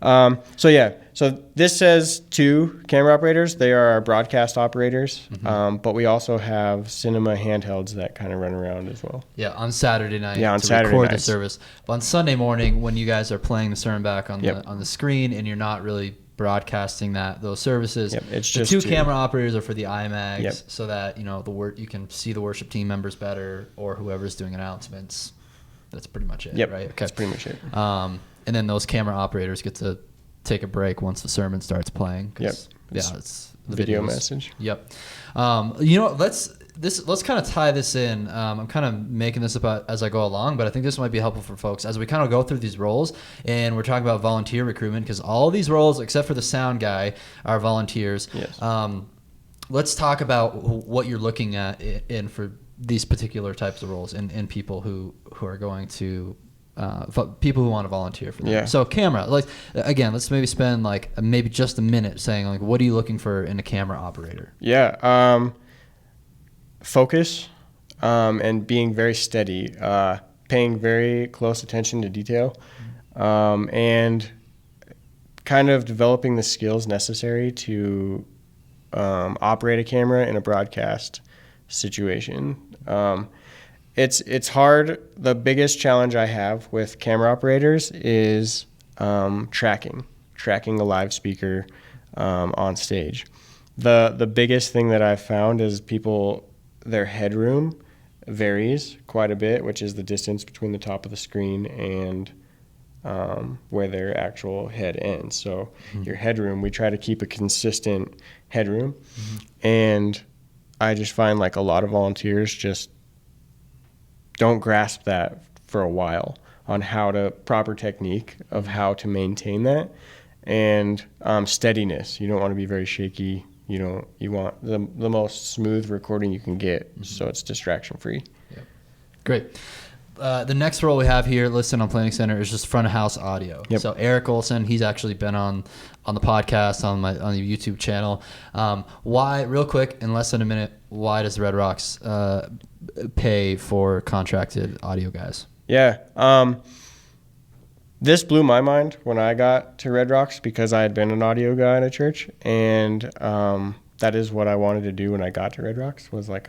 S2: So this says 2 camera operators. They are our broadcast operators, but we also have cinema handhelds that kind of run around as well. Yeah,
S1: on Saturday night
S2: Saturday
S1: record
S2: nights.
S1: The service. But on Sunday morning, when you guys are playing the sermon back on the screen and you're not really broadcasting those services,
S2: it's
S1: the
S2: just
S1: 2 camera operators are for the iMags, so that you can see the worship team members better, or whoever's doing announcements. That's pretty much it, right? Okay.
S2: That's pretty much it.
S1: And then those camera operators get to take a break once the sermon starts playing. It's the
S2: video
S1: videos.
S2: message.
S1: Yep. Let's kind of tie this in. I'm kind of making this up as I go along, but I think this might be helpful for folks as we kind of go through these roles, and we're talking about volunteer recruitment, because all these roles, except for the sound guy, are volunteers. Yes. Let's talk about what you're looking at in for these particular types of roles and people who are going to people who want to volunteer for them. Yeah. So camera, again, let's maybe spend maybe just a minute saying what are you looking for in a camera operator?
S2: Yeah. Focus, and being very steady, paying very close attention to detail, and kind of developing the skills necessary to operate a camera in a broadcast situation. It's hard. The biggest challenge I have with camera operators is tracking a live speaker on stage. The biggest thing that I've found is their headroom varies quite a bit, which is the distance between the top of the screen and where their actual head ends. So your headroom, we try to keep a consistent headroom, and I just find a lot of volunteers just don't grasp that for a while on proper technique of how to maintain that, and steadiness. You don't want to be very shaky. You want the most smooth recording you can get, so it's distraction free. Yeah. Great.
S1: The next role we have here listed on Planning Center is just front of house audio. Yep. So Eric Olson, he's actually been on the podcast on the YouTube channel. Why, real quick, in less than a minute, why does Red Rocks pay for contracted audio guys?
S2: Yeah. This blew my mind when I got to Red Rocks, because I had been an audio guy at a church, and that is what I wanted to do when I got to Red Rocks, was I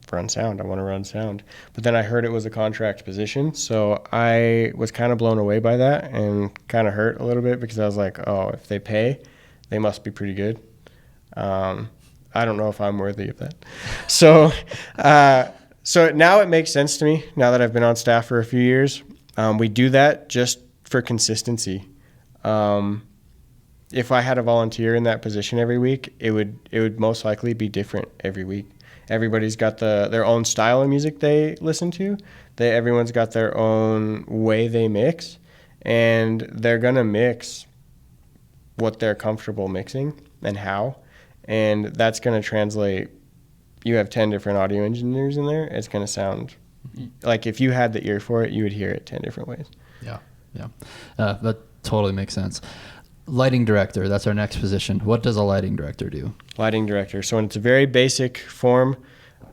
S2: run sound. I want to run sound. But then I heard it was a contract position, so I was kind of blown away by that and kind of hurt a little bit, because I was like, oh, if they pay, they must be pretty good. I don't know if I'm worthy of that. So now it makes sense to me, now that I've been on staff for a few years. We do that just for consistency. If I had a volunteer in that position every week, it would most likely be different every week. Everybody's got their own style of music they listen to. Everyone's got their own way they mix, and they're gonna mix what they're comfortable mixing and how, and that's gonna translate. You have 10 different audio engineers in there. It's gonna sound like, if you had the ear for it, you would hear it 10 different ways.
S1: Yeah. That totally makes sense. Lighting director, that's our next position. What does a lighting director do?
S2: Lighting director. So it's a very basic form.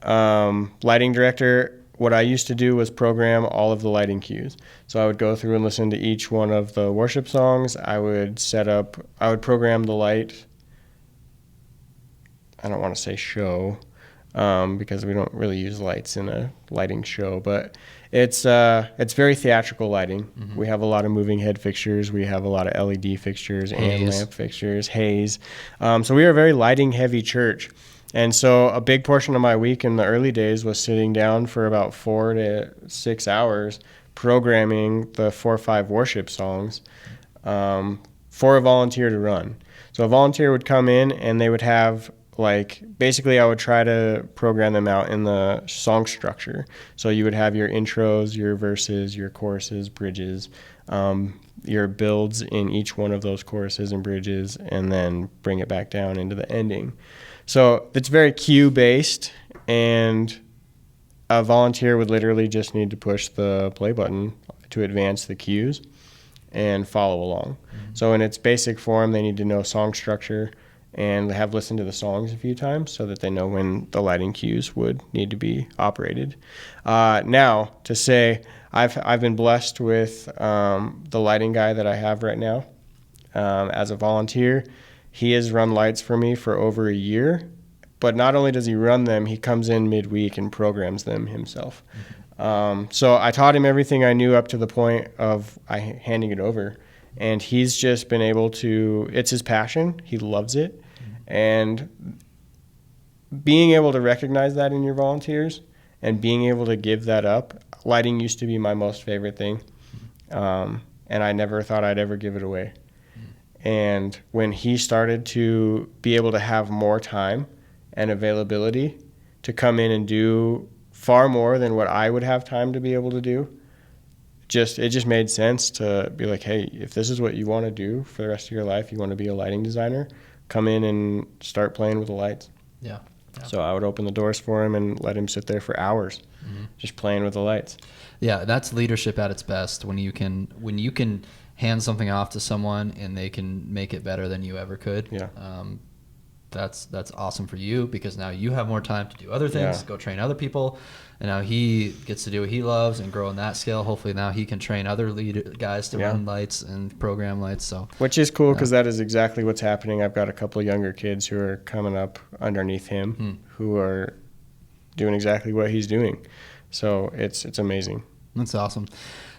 S2: Lighting director what I used to do was program all of the lighting cues. So I would go through and listen to each one of the worship songs. I would program the light. I don't want to say show, because we don't really use lights in a lighting show, but it's very theatrical lighting. Mm-hmm. We have a lot of moving head fixtures. We have a lot of LED fixtures and lamp fixtures, haze. So we are a very lighting heavy church. And so a big portion of my week in the early days was sitting down for about 4 to 6 hours programming the 4 or 5 worship songs for a volunteer to run. So a volunteer would come in and they would have, like, basically I would try to program them out in the song structure. So you would have your intros, your verses, your choruses, bridges, your builds in each one of those choruses and bridges, and then bring it back down into the ending. So it's very cue based, and a volunteer would literally just need to push the play button to advance the cues and follow along. Mm-hmm. So in its basic form, they need to know song structure and have listened to the songs a few times so that they know when the lighting cues would need to be operated. Now, to say I've been blessed with the lighting guy that I have right now as a volunteer. He has run lights for me for over a year, but not only does he run them, he comes in midweek and programs them himself. Mm-hmm. So I taught him everything I knew up to the point of handing it over, and he's just been able to, it's his passion. He loves it. Mm-hmm. And being able to recognize that in your volunteers and being able to give that up, lighting used to be my most favorite thing, and I never thought I'd ever give it away. And when he started to be able to have more time and availability to come in and do far more than what I would have time to be able to do, it just made sense to be like, hey, if this is what you want to do for the rest of your life, you want to be a lighting designer, come in and start playing with the lights. Yeah. So I would open the doors for him and let him sit there for hours, just playing with the lights.
S1: Yeah, that's leadership at its best, when you can hand something off to someone and they can make it better than you ever could. Yeah. That's awesome for you, because now you have more time to do other things, go train other people, and now he gets to do what he loves and grow in that skill. Hopefully now he can train other guys to run lights and program lights. So,
S2: which is cool, because that is exactly what's happening. I've got a couple of younger kids who are coming up underneath him who are doing exactly what he's doing. So it's amazing.
S1: That's awesome.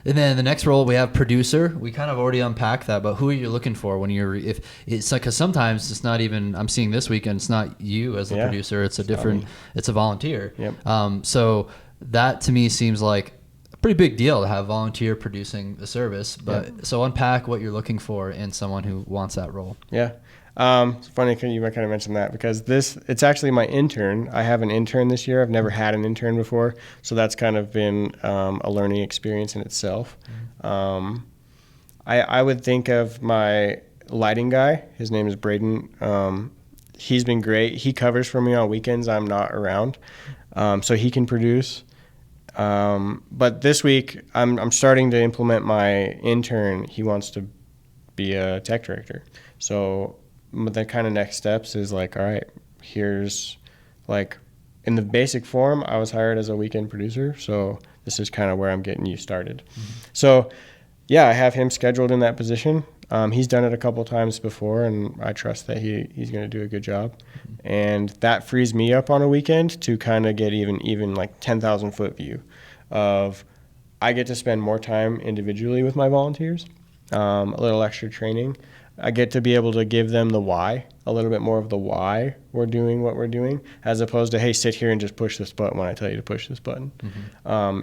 S1: And then the next role, we have producer. We kind of already unpacked that, but who are you looking for when if it's like, because sometimes it's not even, I'm seeing this weekend, it's not you as a producer, it's a volunteer. Yep. So that to me seems like a pretty big deal to have volunteer producing the service. But so unpack what you're looking for in someone who wants that role.
S2: Yeah. It's funny you might kind of mention that, because it's actually my intern. I have an intern this year. I've never had an intern before, so that's kind of been a learning experience in itself. I would think of my lighting guy. His name is Braden. He's been great. He covers for me on weekends I'm not around, so he can produce. But this week I'm starting to implement my intern. He wants to be a tech director, so the kind of next steps is like, all right, here's like, in the basic form, I was hired as a weekend producer, so this is kind of where I'm getting you started. So yeah, I have him scheduled in that position. He's done it a couple times before, and I trust that he's going to do a good job. And that frees me up on a weekend to kind of get even like 10,000 foot view of, I get to spend more time individually with my volunteers, a little extra training. I get to be able to give them the why, a little bit more of the why we're doing what we're doing, as opposed to, hey, sit here and just push this button when I tell you to push this button.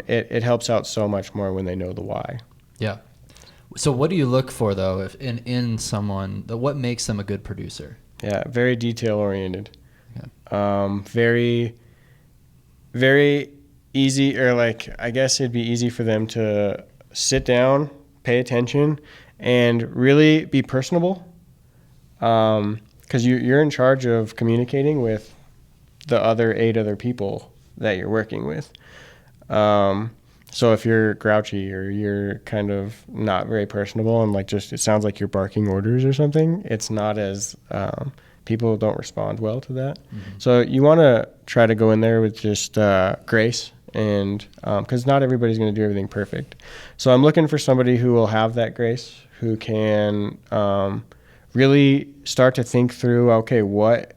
S2: It helps out so much more when they know the why.
S1: Yeah. So what do you look for, though, if in someone, what makes them a good producer?
S2: Yeah, very detail-oriented. Yeah. Very, very easy, or like, I guess it'd be easy for them to sit down, pay attention, and really be personable, because you're in charge of communicating with the other 8 other people that you're working with. So if you're grouchy or you're kind of not very personable and like just it sounds like you're barking orders or something, it's not as people don't respond well to that. So you want to try to go in there with just grace and because not everybody's going to do everything perfect. So I'm looking for somebody who will have that grace, who can really start to think through, okay, what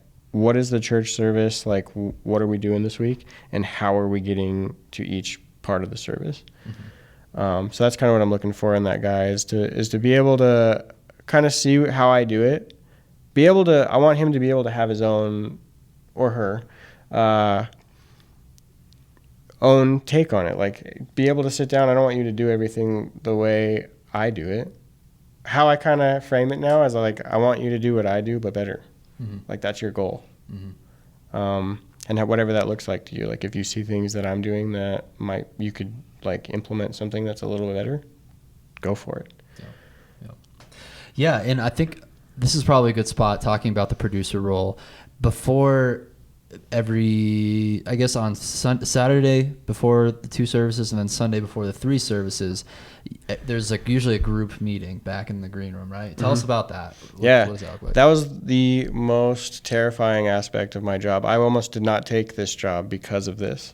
S2: is the church service like? What are we doing this week, and how are we getting to each part of the service? So that's kind of what I'm looking for in that guy, is to be able to kind of see how I do it. I want him to be able to have his own, or her, own take on it. Like, be able to sit down. I don't want you to do everything the way I do it. How I kind of frame it now is like, I want you to do what I do, but better. Like, that's your goal. And whatever that looks like to you. Like, if you see things that I'm doing that you could like implement something that's a little better, go for it.
S1: Yeah, and I think this is probably a good spot talking about the producer role. Before I guess on Saturday before the 2 services, and then Sunday before the 3 services, there's like usually a group meeting back in the green room, right? Tell us about that. What does that look like?
S2: That was the most terrifying aspect of my job. I almost did not take this job because of this.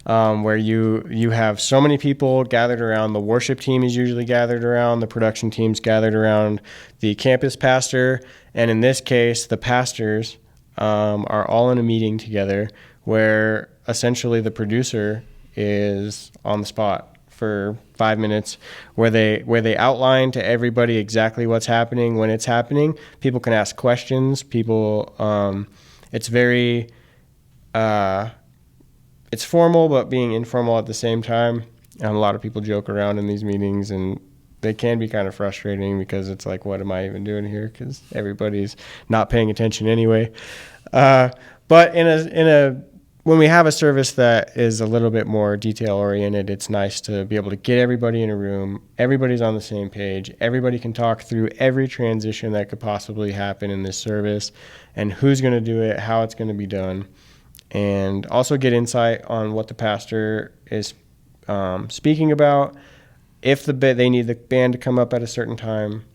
S2: Where you have so many people gathered around. The worship team is usually gathered around. The production team's gathered around the campus pastor. And in this case, the pastors are all in a meeting together, where essentially the producer is on the spot for 5 minutes, where they outline to everybody exactly what's happening, when it's happening. People can ask questions. It's very... it's formal, but being informal at the same time. And a lot of people joke around in these meetings, and they can be kind of frustrating because it's like, what am I even doing here? Because everybody's not paying attention anyway. But when we have a service that is a little bit more detail oriented, it's nice to be able to get everybody in a room. Everybody's on the same page. Everybody can talk through every transition that could possibly happen in this service, and who's going to do it, how it's going to be done. And also get insight on what the pastor is speaking about, if they need the band to come up at a certain time,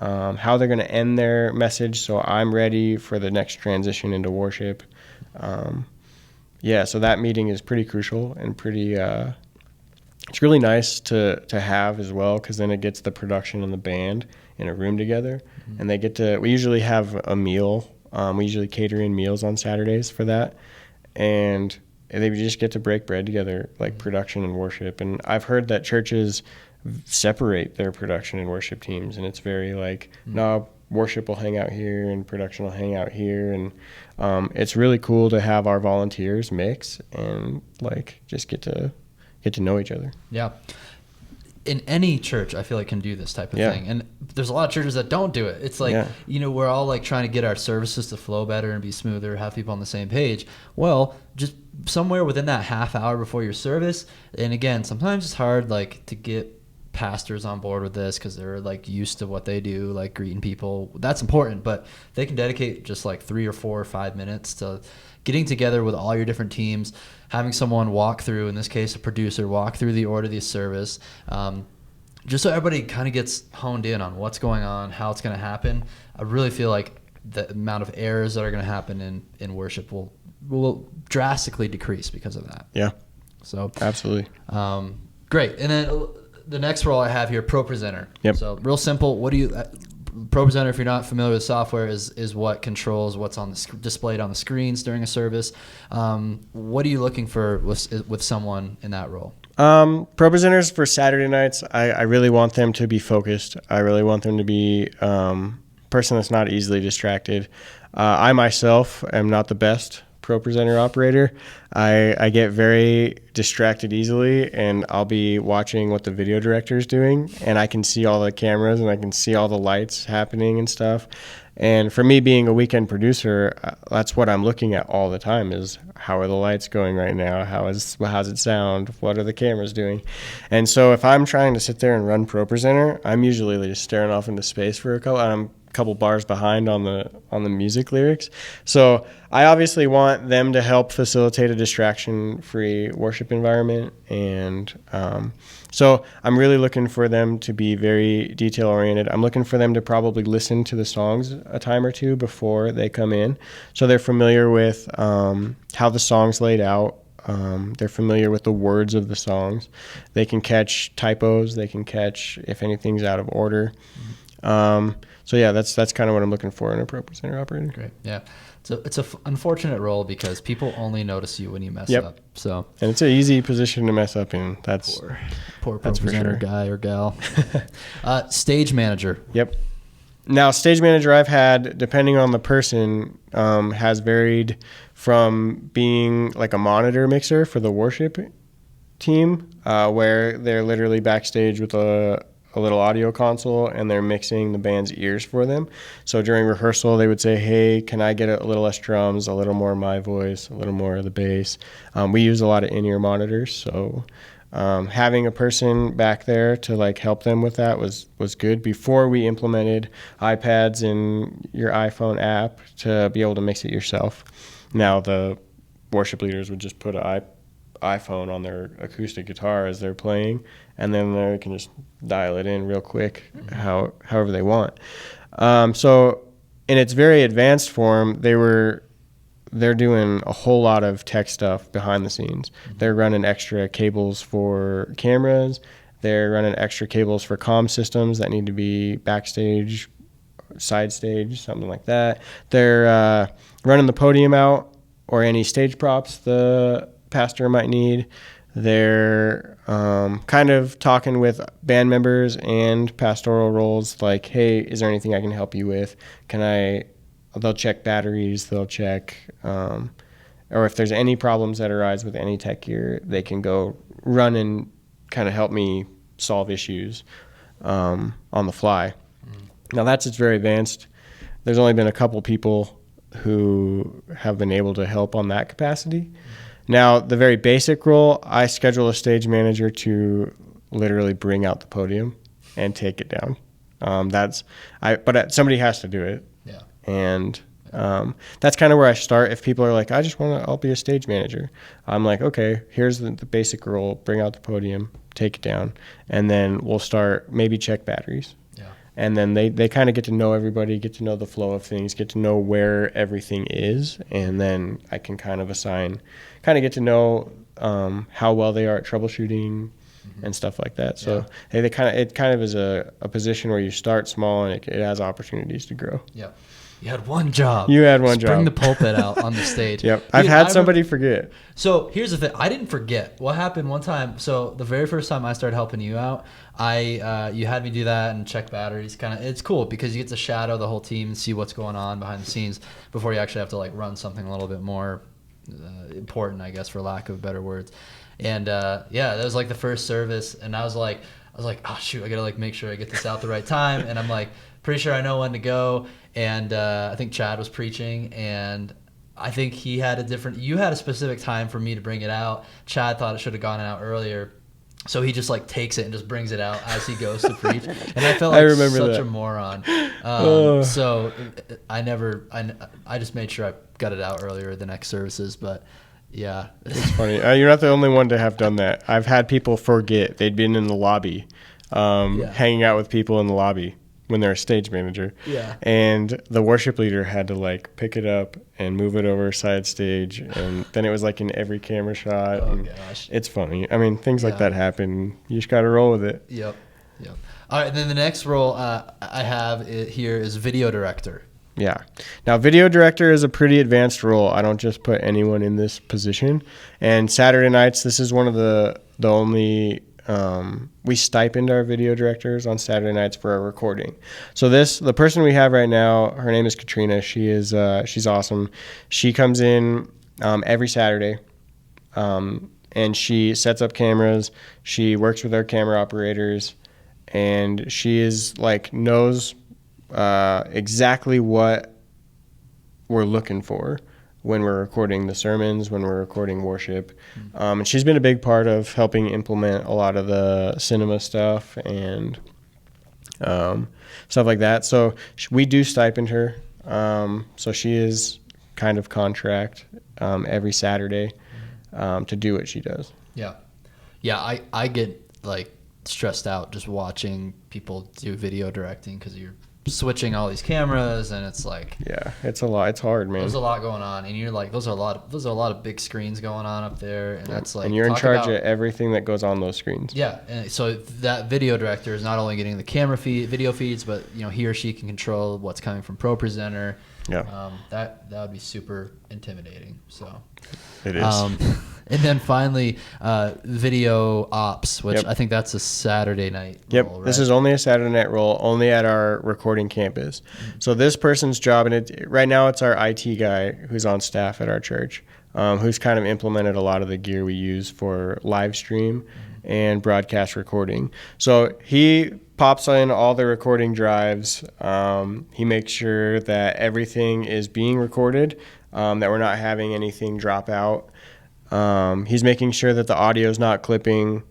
S2: how they're going to end their message, so I'm ready for the next transition into worship. So that meeting is pretty crucial and pretty it's really nice to have as well, because then it gets the production and the band in a room together. And we usually have a meal. We usually cater in meals on Saturdays for that. And they just get to break bread together, like production and worship. And I've heard that churches separate their production and worship teams, and it's very like, no, worship will hang out here and production will hang out here. And it's really cool to have our volunteers mix and like just get to know each other. Yeah.
S1: In any church, I feel like can do this type of thing. And there's a lot of churches that don't do it. It's like, we're all like trying to get our services to flow better and be smoother, have people on the same page. Well, just somewhere within that half hour before your service. And again, sometimes it's hard like to get pastors on board with this because they're like used to what they do, like greeting people. That's important, but they can dedicate just like 3 or 4 or 5 minutes to getting together with all your different teams, having someone walk through, in this case a producer, walk through the order of the service, just so everybody kind of gets honed in on what's going on, how it's going to happen. I really feel like the amount of errors that are going to happen in worship will drastically decrease because of that.
S2: Yeah.
S1: So
S2: absolutely.
S1: Great. And then the next role I have here, Pro Presenter.
S2: Yep.
S1: So real simple. Pro Presenter, if you're not familiar with software, is what controls what's on displayed on the screens during a service. What are you looking for with someone in that role?
S2: Pro Presenters for Saturday nights, I really want them to be focused. I really want them to be a person that's not easily distracted. I myself am not the best Pro Presenter operator. I get very distracted easily, and I'll be watching what the video director is doing, and I can see all the cameras and I can see all the lights happening and stuff. And for me, being a weekend producer, that's what I'm looking at all the time, is how are the lights going right now? How's it sound? What are the cameras doing? And so if I'm trying to sit there and run Pro Presenter, I'm usually just staring off into space for a couple bars behind on the music lyrics. So I obviously want them to help facilitate a distraction-free worship environment. And so I'm really looking for them to be very detail-oriented. I'm looking for them to probably listen to the songs a time or two before they come in, so they're familiar with how the song's laid out, They're familiar with the words of the songs. They can catch typos. They can catch if anything's out of order. So yeah, that's kind of what I'm looking for in a pro presenter operator.
S1: Great. Yeah. So it's a unfortunate role because people only notice you when you mess
S2: Yep.
S1: up. So
S2: And it's an easy position to mess up in. That's
S1: poor pro
S2: that's for
S1: presenter
S2: sure.
S1: guy or gal. Stage manager.
S2: Yep. Now, stage manager I've had, depending on the person, has varied from being like a monitor mixer for the worship team, where they're literally backstage with a little audio console and they're mixing the band's ears for them. So during rehearsal, they would say, hey, can I get a little less drums, a little more of my voice, a little more of the bass? We use a lot of in-ear monitors, so having a person back there to like help them with that was good. Before we implemented iPads and your iPhone app to be able to mix it yourself. Now the worship leaders would just put an iPhone on their acoustic guitar as they're playing, and then they can just dial it in real quick, however they want. So in its very advanced form, they're doing a whole lot of tech stuff behind the scenes. They're running extra cables for cameras. They're running extra cables for comm systems that need to be backstage, side stage, something like that. They're running the podium out or any stage props the pastor might need. They're kind of talking with band members and pastoral roles like, hey, is there anything I can help you with? They'll check batteries, they'll check, or if there's any problems that arise with any tech gear, they can go run and kind of help me solve issues on the fly. Now it's very advanced. There's only been a couple people who have been able to help on that capacity. Now, the very basic role, I schedule a stage manager to literally bring out the podium and take it down. But somebody has to do it.
S1: Yeah.
S2: And that's kind of where I start. If people are like, I'll be a stage manager. I'm like, okay, here's the basic role, bring out the podium, take it down. And then we'll start, maybe check batteries.
S1: Yeah.
S2: And then they kind of get to know everybody, get to know the flow of things, get to know where everything is. And then I can kind of get to know how well they are at troubleshooting and stuff like that. So it kind of is a position where you start small and it has opportunities to grow.
S1: Yeah. You had one job. Bring the pulpit out on the stage.
S2: Yep. I've had somebody forget.
S1: So here's the thing. I didn't forget. What happened one time, so the very first time I started helping you out, you had me do that and check batteries. It's cool because you get to shadow the whole team and see what's going on behind the scenes before you actually have to like run something a little bit more important, I guess, for lack of better words. And that was like the first service, and I was like, oh shoot, I gotta like make sure I get this out the right time. And I'm like, pretty sure I know when to go. And I think Chad was preaching, and I think you had a specific time for me to bring it out. Chad thought it should have gone out earlier. So he just like takes it and just brings it out as he goes to preach. And I felt like such a moron. So I just made sure I got it out earlier the next services. But yeah.
S2: It's funny. You're not the only one to have done that. I've had people forget. They'd been in the lobby, hanging out with people in the lobby when they're a stage manager.
S1: Yeah.
S2: And the worship leader had to like pick it up and move it over side stage. And then it was like in every camera shot.
S1: Oh,
S2: and
S1: gosh.
S2: It's funny. I mean, things like that happen. You just got to roll with it.
S1: Yep. All right. And then the next role I have here is video director.
S2: Yeah. Now, video director is a pretty advanced role. I don't just put anyone in this position. And Saturday nights, this is one of the only we stipend our video directors on Saturday nights for our recording. So the person we have right now, her name is Katrina. She's awesome. She comes in every Saturday, and she sets up cameras. She works with our camera operators, and she is like knows exactly what we're looking for when we're recording the sermons, when we're recording worship. And she's been a big part of helping implement a lot of the cinema stuff and stuff like that. So we do stipend her. So she is kind of contract every Saturday to do what she does.
S1: Yeah. Yeah, I get like stressed out just watching people do video directing because you're switching all these cameras, and it's like,
S2: Yeah, it's a lot. It's hard, man.
S1: there's a lot going on, and you're like, those are a lot of big screens going on up there, and that's like,
S2: and you're in charge of everything that goes on those screens.
S1: Yeah, and so that video director is not only getting the video feeds, but he or she can control what's coming from ProPresenter.
S2: Yeah,
S1: that would be super intimidating. So
S2: it is.
S1: And then finally, video ops, which
S2: Yep.
S1: I think that's a Saturday night
S2: Yep,
S1: role, right?
S2: This is only a Saturday night role, only at our recording campus. So this person's job, and right now it's our IT guy who's on staff at our church, who's kind of implemented a lot of the gear we use for live stream and broadcast recording. So he pops in all the recording drives. He makes sure that everything is being recorded, that we're not having anything drop out. He's making sure that the audio is not clipping.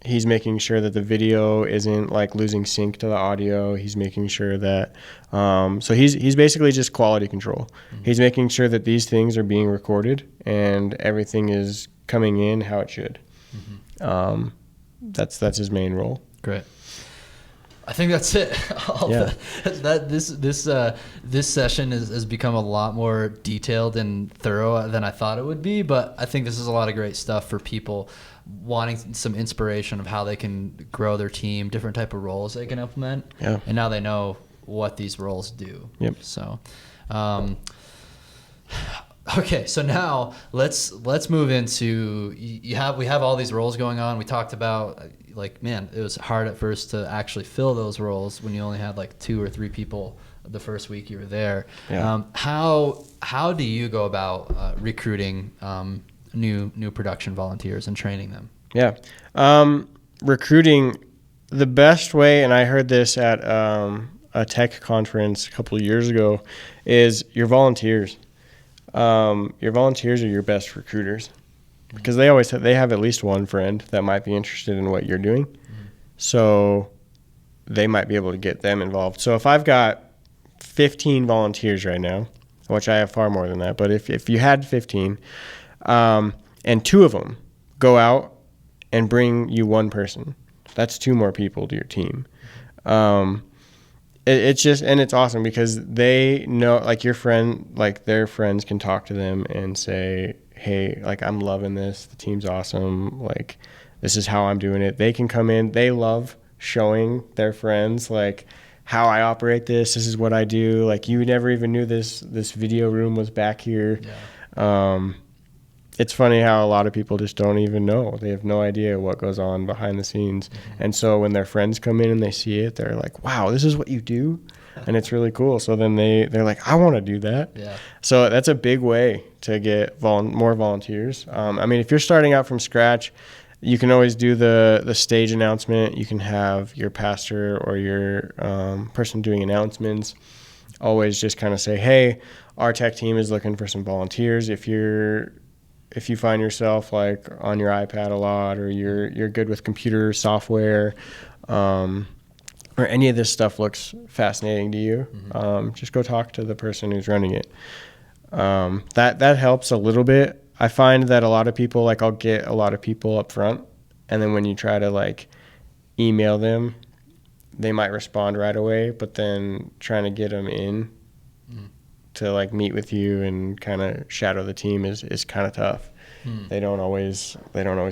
S2: He's making sure that the video isn't like losing sync to the audio. He's making sure that, so he's basically just quality control. Mm-hmm. He's making sure that these things are being recorded and everything is coming in how it should. Mm-hmm. That's his main role.
S1: Great. I think that's it. This session has become a lot more detailed and thorough than I thought it would be, but I think this is a lot of great stuff for people wanting some inspiration of how they can grow their team, different type of roles they can implement.
S2: Yeah.
S1: And now they know what these roles do.
S2: Yep.
S1: So, okay, so now let's move into we have all these roles going on. We talked about, like, man, it was hard at first to actually fill those roles when you only had like 2 or 3 people the first week you were there.
S2: Yeah.
S1: How do you go about recruiting new production volunteers and training them?
S2: Yeah. Recruiting, the best way, and I heard this at a tech conference a couple of years ago, is your volunteers. Your volunteers are your best recruiters, because they have at least one friend that might be interested in what you're doing. Mm-hmm. So they might be able to get them involved. So if I've got 15 volunteers right now, which I have far more than that, but if you had 15, and 2 of them go out and bring you 1 person, that's 2 more people to your team. It's just, and it's awesome because they know, like, your friend, like, their friends can talk to them and say, hey, like, I'm loving this. The team's awesome. Like, this is how I'm doing it. They can come in. They love showing their friends, like, how I operate this. This is what I do. Like, you never even knew this video room was back here. Yeah. It's funny how a lot of people just don't even know. They have no idea what goes on behind the scenes. Mm-hmm. And so when their friends come in and they see it, they're like, wow, this is what you do? And it's really cool. So then they're like, I want to do that. Yeah. So that's a big way to get more volunteers. I mean, if you're starting out from scratch, you can always do the stage announcement. You can have your pastor or your person doing announcements always just kind of say, hey, our tech team is looking for some volunteers. If you find yourself like on your iPad a lot, or you're good with computer software, or any of this stuff looks fascinating to you, mm-hmm. Just go talk to the person who's running it. That helps a little bit. I find that a lot of people, like, I'll get a lot of people up front, and then when you try to like email them, they might respond right away, but then trying to get them in to like meet with you and kind of shadow the team is kind of tough. They don't always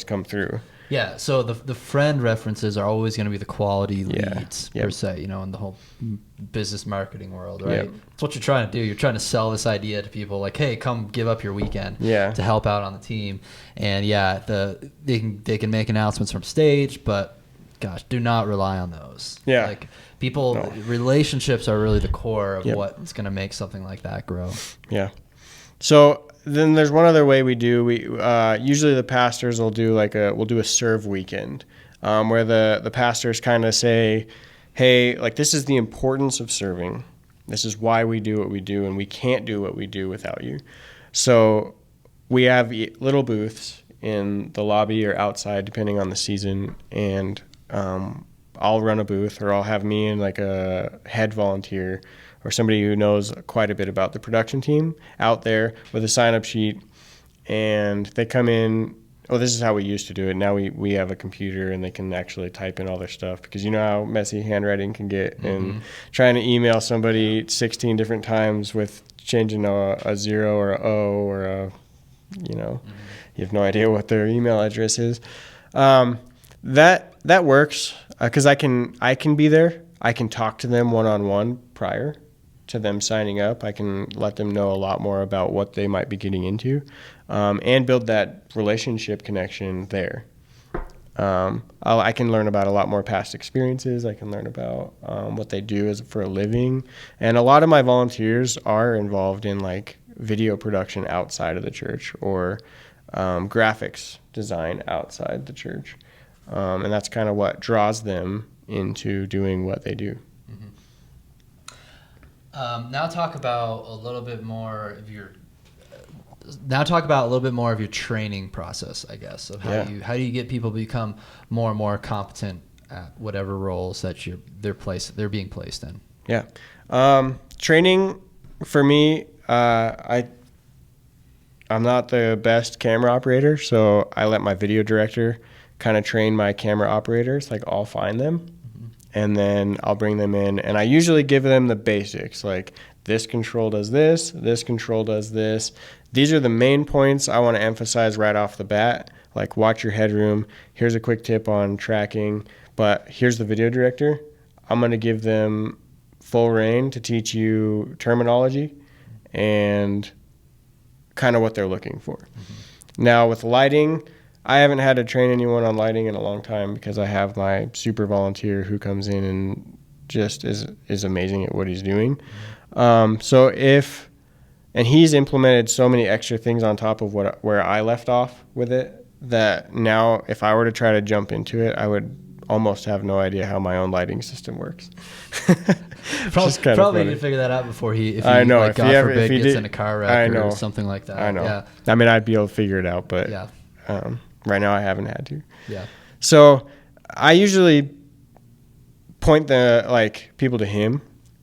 S2: come through.
S1: Yeah, so the friend references are always going to be the quality leads, per se, in the whole business marketing world, right? Yep. That's what you're trying to do. You're trying to sell this idea to people, like, hey, come give up your weekend to help out on the team. And they can make announcements from stage, but gosh, do not rely on those. Yeah. Like, relationships are really the core of what's going to make something like that grow. Yeah.
S2: So then there's one other way we do. We usually the pastors will do we'll do a serve weekend, where the pastors kind of say, hey, like, this is the importance of serving. This is why we do what we do, and we can't do what we do without you. So we have little booths in the lobby or outside, depending on the season, and I'll run a booth, or I'll have me and like a head volunteer or somebody who knows quite a bit about the production team out there with a sign-up sheet, and they come in oh, this is how we used to do it. Now we have a computer and they can actually type in all their stuff, because you know how messy handwriting can get, and trying to email somebody 16 different times with changing a zero or a O or a, you have no idea what their email address is. That works, because I can be there. I can talk to them one-on-one prior to them signing up. I can let them know a lot more about what they might be getting into, and build that relationship connection there. I can learn about a lot more past experiences. I can learn about what they do for a living. And a lot of my volunteers are involved in like video production outside of the church, or graphics design outside the church. And that's kind of what draws them into doing what they do.
S1: Now talk about a little bit more of your training process, I guess, of how do you get people to become more and more competent at whatever roles that they're being placed in.
S2: Training for me, I'm not the best camera operator, so I let my video director kind of train my camera operators. Like, I'll find them and then I'll bring them in, and I usually give them the basics, like this control does this control does this. These are the main points I want to emphasize right off the bat, like watch your headroom. Here's a quick tip on tracking, but here's the video director. I'm going to give them full reign to teach you terminology and kind of what they're looking for. Now with lighting, I haven't had to train anyone on lighting in a long time, because I have my super volunteer who comes in and just is amazing at what he's doing. And he's implemented so many extra things on top of where I left off with it, that now if I were to try to jump into it, I would almost have no idea how my own lighting system works.
S1: Probably need to figure that out before if he gets in a car wreck or something like that.
S2: I know.
S1: Yeah.
S2: I mean, I'd be able to figure it out, but right now I haven't had to.
S1: Yeah.
S2: So I usually point people to him,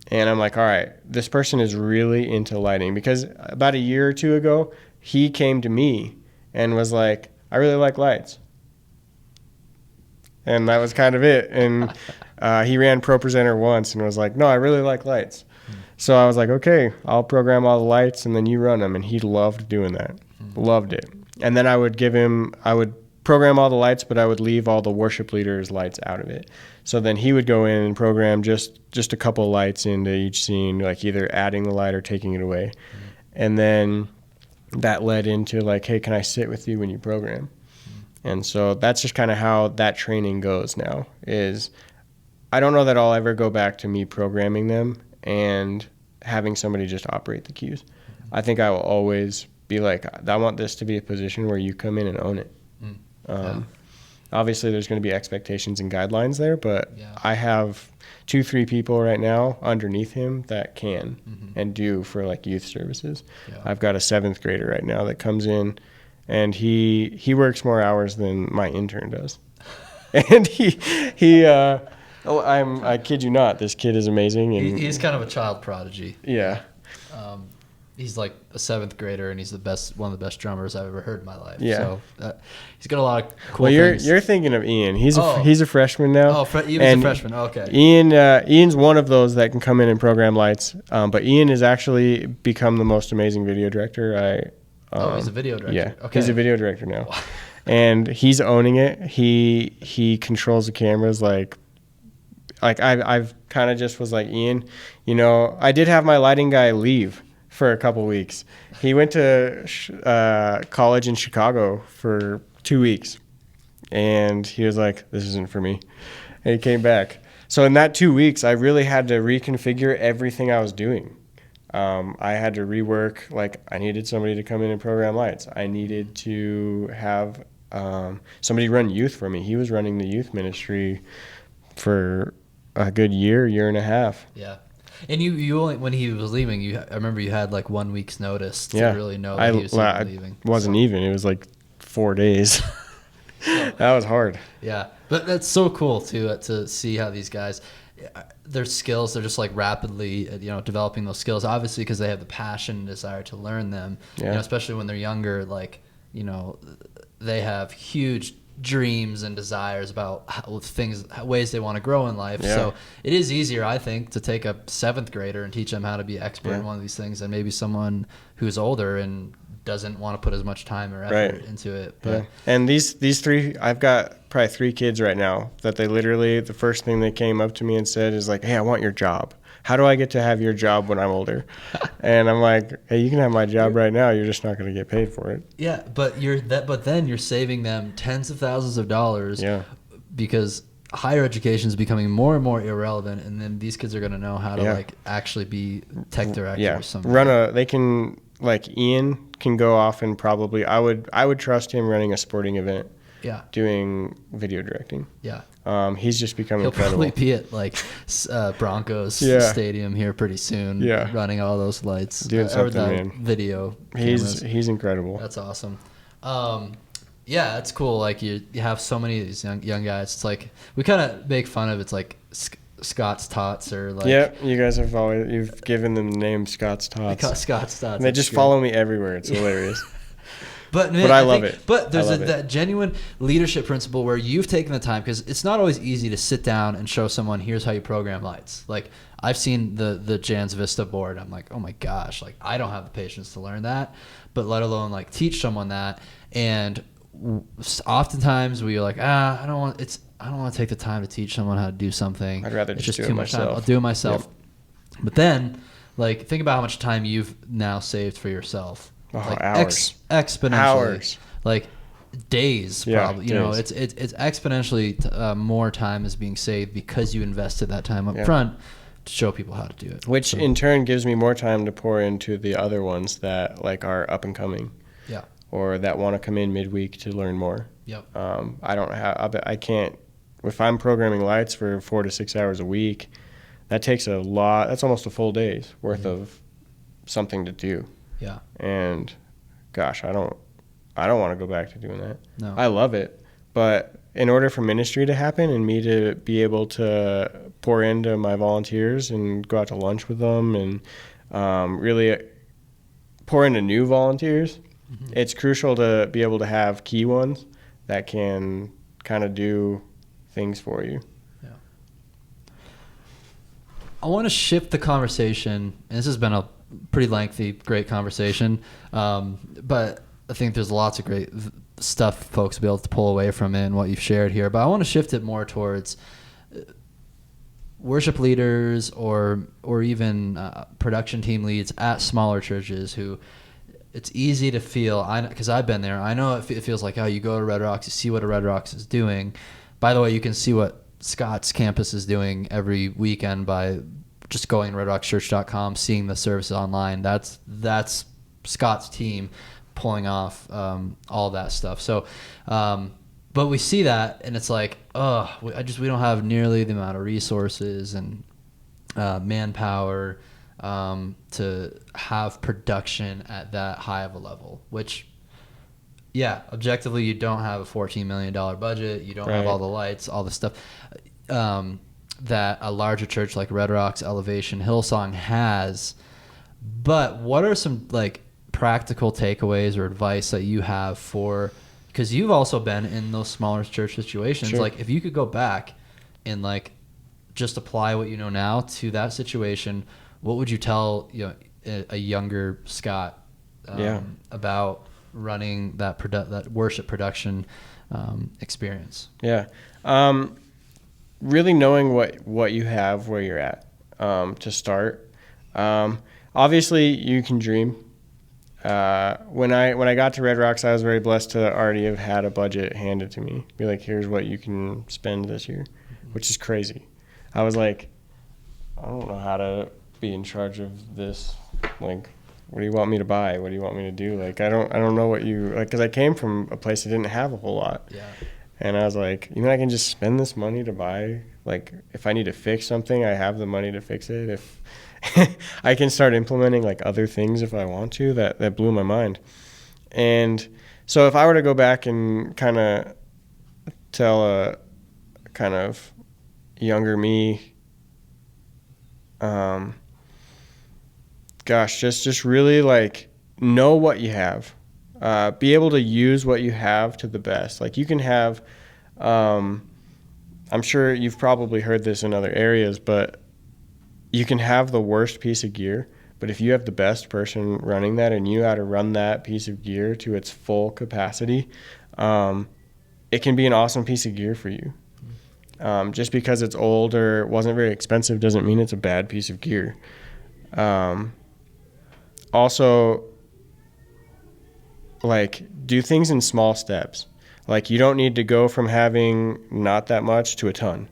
S2: and I'm like, all right, this person is really into lighting, because about a year or two ago, he came to me and was like, I really like lights. And that was kind of it. And he ran Pro Presenter once and was like, no, I really like lights. So I was like, okay, I'll program all the lights and then you run them. And he loved doing that. Loved it. And then I would program all the lights, but I would leave all the worship leaders' lights out of it. So then he would go in and program just a couple of lights into each scene, like either adding the light or taking it away. And then that led into like, hey, can I sit with you when you program? And so that's just kind of how that training goes now. Is I don't know that I'll ever go back to me programming them and having somebody just operate the cues. I think I will always be like, I want this to be a position where you come in and own it. Obviously, there's going to be expectations and guidelines there, but I have 2-3 people right now underneath him that can and do for like youth services. I've got a 7th grader right now that comes in, and he works more hours than my intern does. And I kid you not, this kid is amazing. And
S1: he's kind of a child prodigy.
S2: Yeah.
S1: He's like a 7th grader, and he's one of the best drummers I've ever heard in my life.
S2: Yeah.
S1: So he's got a lot of cool things.
S2: You're thinking of Ian. He's a freshman now.
S1: Oh, Ian's a freshman. Okay.
S2: Ian's one of those that can come in and program lights. But Ian has actually become the most amazing video director.
S1: He's a video director.
S2: Yeah.
S1: Okay.
S2: He's a video director now. And he's owning it. He controls the cameras like I've kind of just was like, Ian, I did have my lighting guy leave for a couple weeks. He went to college in Chicago for 2 weeks, and he was like, this isn't for me. And he came back. So in that 2 weeks, I really had to reconfigure everything I was doing. I had to rework, like I needed somebody to come in and program lights. I needed to have somebody run youth for me. He was running the youth ministry for a good year and a half.
S1: Yeah. And you only, when he was leaving, I remember you had like 1 week's notice to really know that he was leaving.
S2: Wasn't even. It was like 4 days. That was hard.
S1: Yeah. But that's so cool to see how these guys, their skills, they're just like rapidly, developing those skills, obviously because they have the passion and desire to learn them, especially when they're younger, like, you know, they have huge dreams and desires about ways they want to grow in life. So it is easier, I think, to take a 7th grader and teach them how to be expert in one of these things than maybe someone who's older and doesn't want to put as much time or effort into it. But
S2: and these 3, I've got probably 3 kids right now that they literally, the first thing they came up to me and said is like, hey, I want your job. How do I get to have your job when I'm older? And I'm like, hey, you can have my job right now. You're just not going to get paid for it.
S1: Yeah, but then you're saving them tens of thousands of dollars.
S2: Yeah.
S1: Because higher education is becoming more and more irrelevant, and then these kids are going to know how to like actually be tech director or something.
S2: They can, like, Ian can go off and probably, I would trust him running a sporting event.
S1: Yeah.
S2: Doing video directing.
S1: Yeah.
S2: He's just become
S1: He'll
S2: incredible.
S1: probably be at like Broncos stadium here pretty soon.
S2: Yeah.
S1: Running all those lights.
S2: Doing something, man.
S1: Video cameras.
S2: He's incredible.
S1: That's awesome. Yeah, that's cool. Like you have so many of these young guys. It's like we kind of make fun of. It's like Scott's Tots or like.
S2: Yeah, you guys you've given them the name Scott's Tots.
S1: Scott's Tots.
S2: And they just follow me everywhere. It's hilarious.
S1: But man,
S2: I love it.
S1: But there's that genuine leadership principle where you've taken the time, because it's not always easy to sit down and show someone, here's how you program lights. Like I've seen the Jans Vista board. I'm like, oh my gosh, like I don't have the patience to learn that, but let alone like teach someone that. And oftentimes we're like, I don't want to take the time to teach someone how to do something.
S2: I'd rather just do it
S1: too much
S2: myself.
S1: time. I'll do it myself.
S2: Yep.
S1: But then, like, think about how much time you've now saved for yourself.
S2: Oh,
S1: like
S2: hours.
S1: Exponentially.
S2: Hours.
S1: Like days, probably.
S2: Days.
S1: You know, it's exponentially more time is being saved because you invested that time up front to show people how to do it.
S2: Which in turn gives me more time to pour into the other ones that like are up and coming.
S1: Yeah.
S2: Or that want to come in midweek to learn more.
S1: Yep.
S2: I can't, if I'm programming lights for 4 to 6 hours a week, that takes a lot. That's almost a full day's worth of something to do.
S1: Yeah.
S2: And gosh, I don't want to go back to doing that.
S1: No.
S2: I love it, but in order for ministry to happen and me to be able to pour into my volunteers and go out to lunch with them and really pour into new volunteers, it's crucial to be able to have key ones that can kind of do things for you.
S1: Yeah. I want to shift the conversation, and this has been a pretty lengthy, great conversation, but I think there's lots of great stuff folks will be able to pull away from it and what you've shared here. But I want to shift it more towards worship leaders or even production team leads at smaller churches who it's easy to feel, because I've been there, I know it feels like, you go to Red Rocks, you see what a Red Rocks is doing. By the way, you can see what Scott's campus is doing every weekend by just going to redrockschurch.com, seeing the services online. That's Scott's team pulling off all that stuff. So, but we see that, and it's like, we don't have nearly the amount of resources and manpower to have production at that high of a level. Which, objectively, you don't have a $14 million budget. You don't have all the lights, all the stuff. That a larger church like Red Rocks, Elevation, Hillsong has. But what are some like practical takeaways or advice that you have for, because you've also been in those smaller church situations.
S2: Sure.
S1: Like if you could go back and like just apply what you know now to that situation, what would you tell a younger Scott about running that worship production experience?
S2: Really knowing what you have where you're at to start. Obviously, you can dream. When I got to Red Rocks, I was very blessed to already have had a budget handed to me. Be like, here's what you can spend this year, which is crazy. I was like, I don't know how to be in charge of this. Like, what do you want me to buy? What do you want me to do? Like, I don't know what you like, because I came from a place that didn't have a whole lot.
S1: Yeah.
S2: And I was like, I can just spend this money to buy, like, if I need to fix something, I have the money to fix it. If I can start implementing, like, other things if I want to, that blew my mind. And so if I were to go back and kind of tell a kind of younger me, just really, like, know what you have. be able to use what you have to the best. Like you can have, I'm sure you've probably heard this in other areas, but you can have the worst piece of gear, but if you have the best person running that and you know how to run that piece of gear to its full capacity, it can be an awesome piece of gear for you. Just because it's old or wasn't very expensive doesn't mean it's a bad piece of gear. Also, like, do things in small steps. Like, you don't need to go from having not that much to a ton,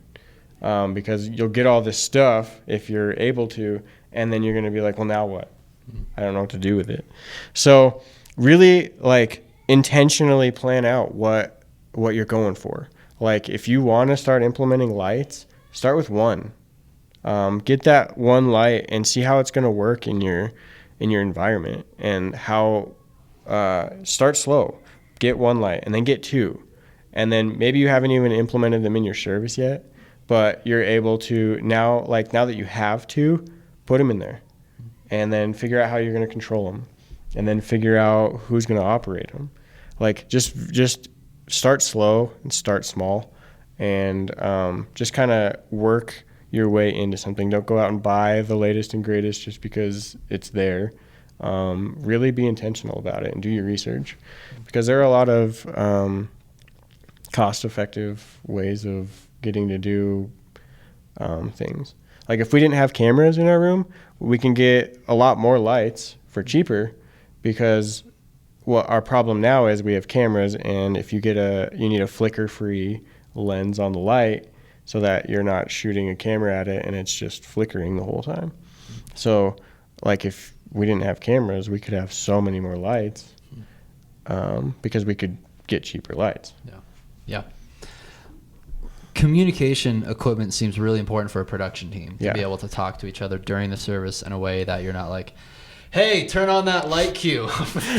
S2: because you'll get all this stuff if you're able to, and then you're going to be like, well, now what? I don't know what to do with it. So really, like, intentionally plan out what you're going for. Like, if you want to start implementing lights, start with one. Get that one light and see how it's going to work in your environment, and how start slow. Get one light and then get two, and then maybe you haven't even implemented them in your service yet, but you're able to now that you have two, put them in there, and then figure out how you're going to control them, and then figure out who's going to operate them. Like, just start slow and start small, and just kind of work your way into something. Don't go out and buy the latest and greatest just because it's there. Really be intentional about it and do your research, because there are a lot of cost-effective ways of getting to do things. Like, if we didn't have cameras in our room, we can get a lot more lights for cheaper, because what our problem now is we have cameras, and if you need a flicker-free lens on the light so that you're not shooting a camera at it and it's just flickering the whole time. So, like, if we didn't have cameras, we could have so many more lights, because we could get cheaper lights.
S1: Yeah. Communication equipment seems really important for a production team to be able to talk to each other during the service in a way that you're not like, hey, turn on that light cue.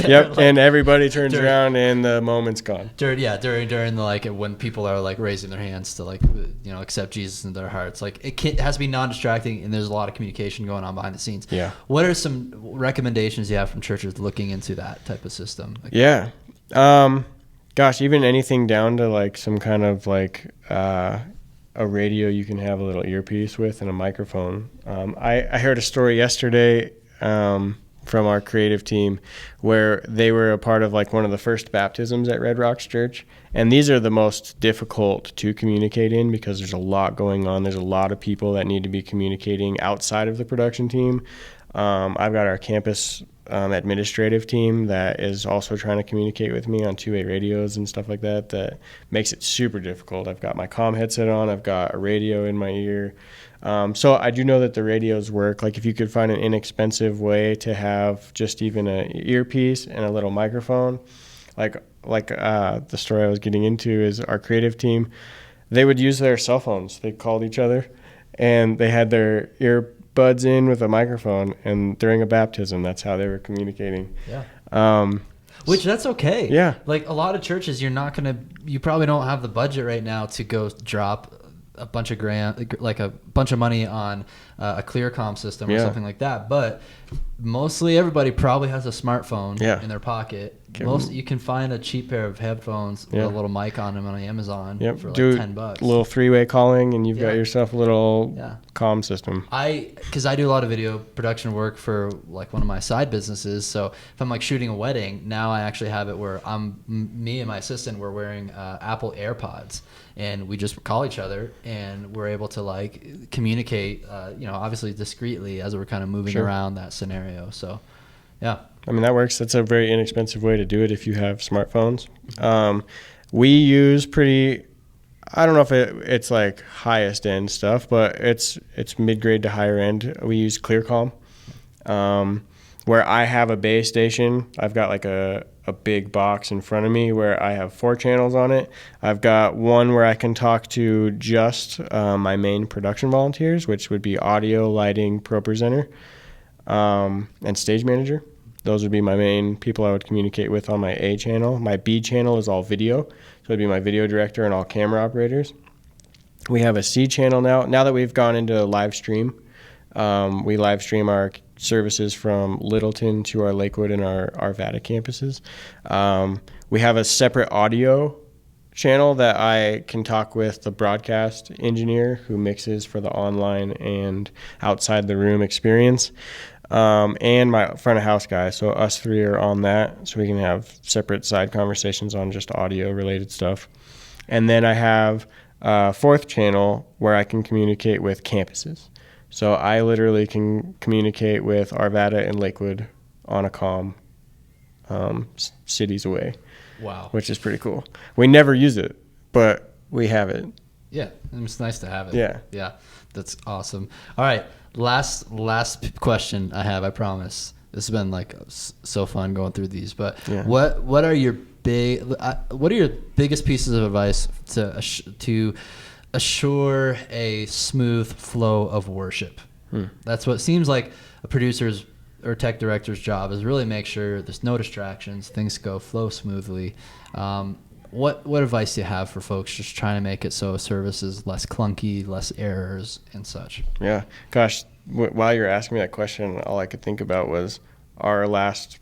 S2: Yep, like, and everybody turns around and the moment's gone.
S1: During the, like, when people are like raising their hands to, like, accept Jesus into their hearts. Like, it has to be non-distracting, and there's a lot of communication going on behind the scenes. Yeah. What are some recommendations you have from churches looking into that type of system?
S2: Yeah. Gosh, even anything down to, like, some kind of, like, a radio you can have a little earpiece with and a microphone. I heard a story yesterday from our creative team where they were a part of, like, one of the first baptisms at Red Rocks Church. And these are the most difficult to communicate in, because there's a lot going on. There's a lot of people that need to be communicating outside of the production team. I've got our campus administrative team that is also trying to communicate with me on two-way radios and stuff like that. That makes it super difficult. I've got my comm headset on. I've got a radio in my ear. So I do know that the radios work. Like, if you could find an inexpensive way to have just even an earpiece and a little microphone, like the story I was getting into is our creative team, they would use their cell phones. They called each other, and they had their earbuds in with a microphone, and during a baptism, that's how they were communicating.
S1: Yeah. Which, that's okay.
S2: Yeah.
S1: Like, a lot of churches, you probably don't have the budget right now to go drop a bunch of money on a ClearComm system or something like that. But mostly everybody probably has a smartphone in their pocket. You can find a cheap pair of headphones with a little mic on them on Amazon for like $10.
S2: A little three-way calling, and you've got yourself a little comm system.
S1: Because I do a lot of video production work for, like, one of my side businesses. So if I'm, like, shooting a wedding, now I actually have it where me and my assistant, we're wearing Apple AirPods, and we just call each other, and we're able to, like, communicate, obviously discreetly as we're kind of moving around that scenario. So, yeah.
S2: I mean, that works. That's a very inexpensive way to do it if you have smartphones. We use I don't know if it's like highest end stuff, but it's mid-grade to higher end. We use ClearComm, where I have a base station. I've got, like, a big box in front of me where I have 4 channels on it. I've got one where I can talk to just my main production volunteers, which would be audio, lighting, pro presenter, and stage manager. Those would be my main people I would communicate with on my A channel. My B channel is all video, so it'd be my video director and all camera operators. We have a C channel now. Now that we've gone into live stream, We live stream our services from Littleton to our Lakewood and our Arvada campuses. We have a separate audio channel that I can talk with the broadcast engineer who mixes for the online and outside the room experience, and my front of house guy. So us three are on that, so we can have separate side conversations on just audio related stuff. And then I have a fourth channel where I can communicate with campuses. So I literally can communicate with Arvada and Lakewood on a comm, cities away.
S1: Wow.
S2: Which is pretty cool. We never use it, but we have it.
S1: Yeah, it's nice to have it.
S2: Yeah.
S1: Yeah, that's awesome. All right, last question I have, I promise. This has been like so fun going through these, but
S2: yeah.
S1: What are your biggest pieces of advice to assure a smooth flow of worship? That's what seems like a producer's or tech director's job, is really make sure there's no distractions, things flow smoothly. What advice do you have for folks just trying to make it so a service is less clunky, less errors and such?
S2: Yeah, gosh, while you're asking me that question, all I could think about was our last,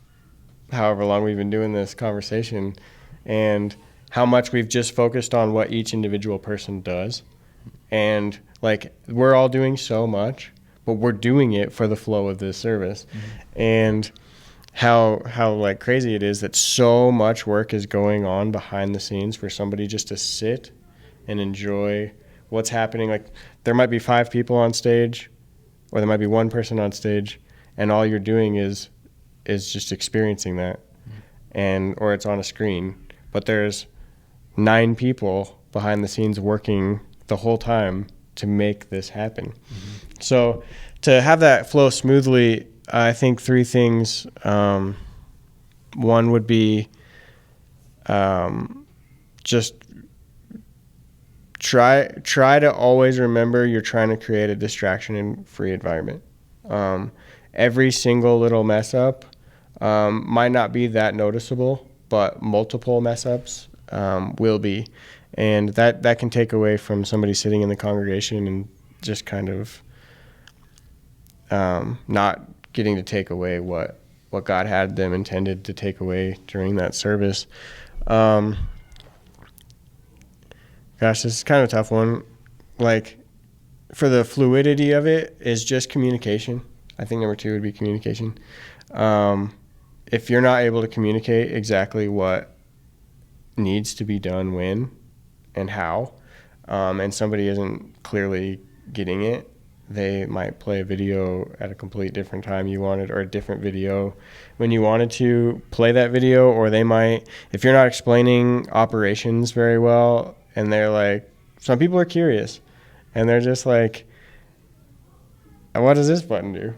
S2: however long we've been doing this conversation, and how much we've just focused on what each individual person does. And like, we're all doing so much, but we're doing it for the flow of this service. And how like crazy it is that so much work is going on behind the scenes for somebody just to sit and enjoy what's happening. Like, there might be 5 people on stage, or there might be 1 person on stage, and all you're doing is just experiencing that, or it's on a screen, but there's 9 people behind the scenes working the whole time to make this happen. So to have that flow smoothly, I think 3 things. One would be just try to always remember you're trying to create a distraction-free environment. Every single little mess up might not be that noticeable, but multiple mess ups will be. And that can take away from somebody sitting in the congregation and just kind of not getting to take away what God had them intended to take away during that service. Gosh, this is kind of a tough one. Like, for the fluidity of it is just communication. I think number 2 would be communication. If you're not able to communicate exactly what needs to be done when and how, and somebody isn't clearly getting it, they might play a video at a complete different time you wanted, or a different video when you wanted to play that video. Or they might, if you're not explaining operations very well, and they're like, some people are curious and they're just like, what does this button do?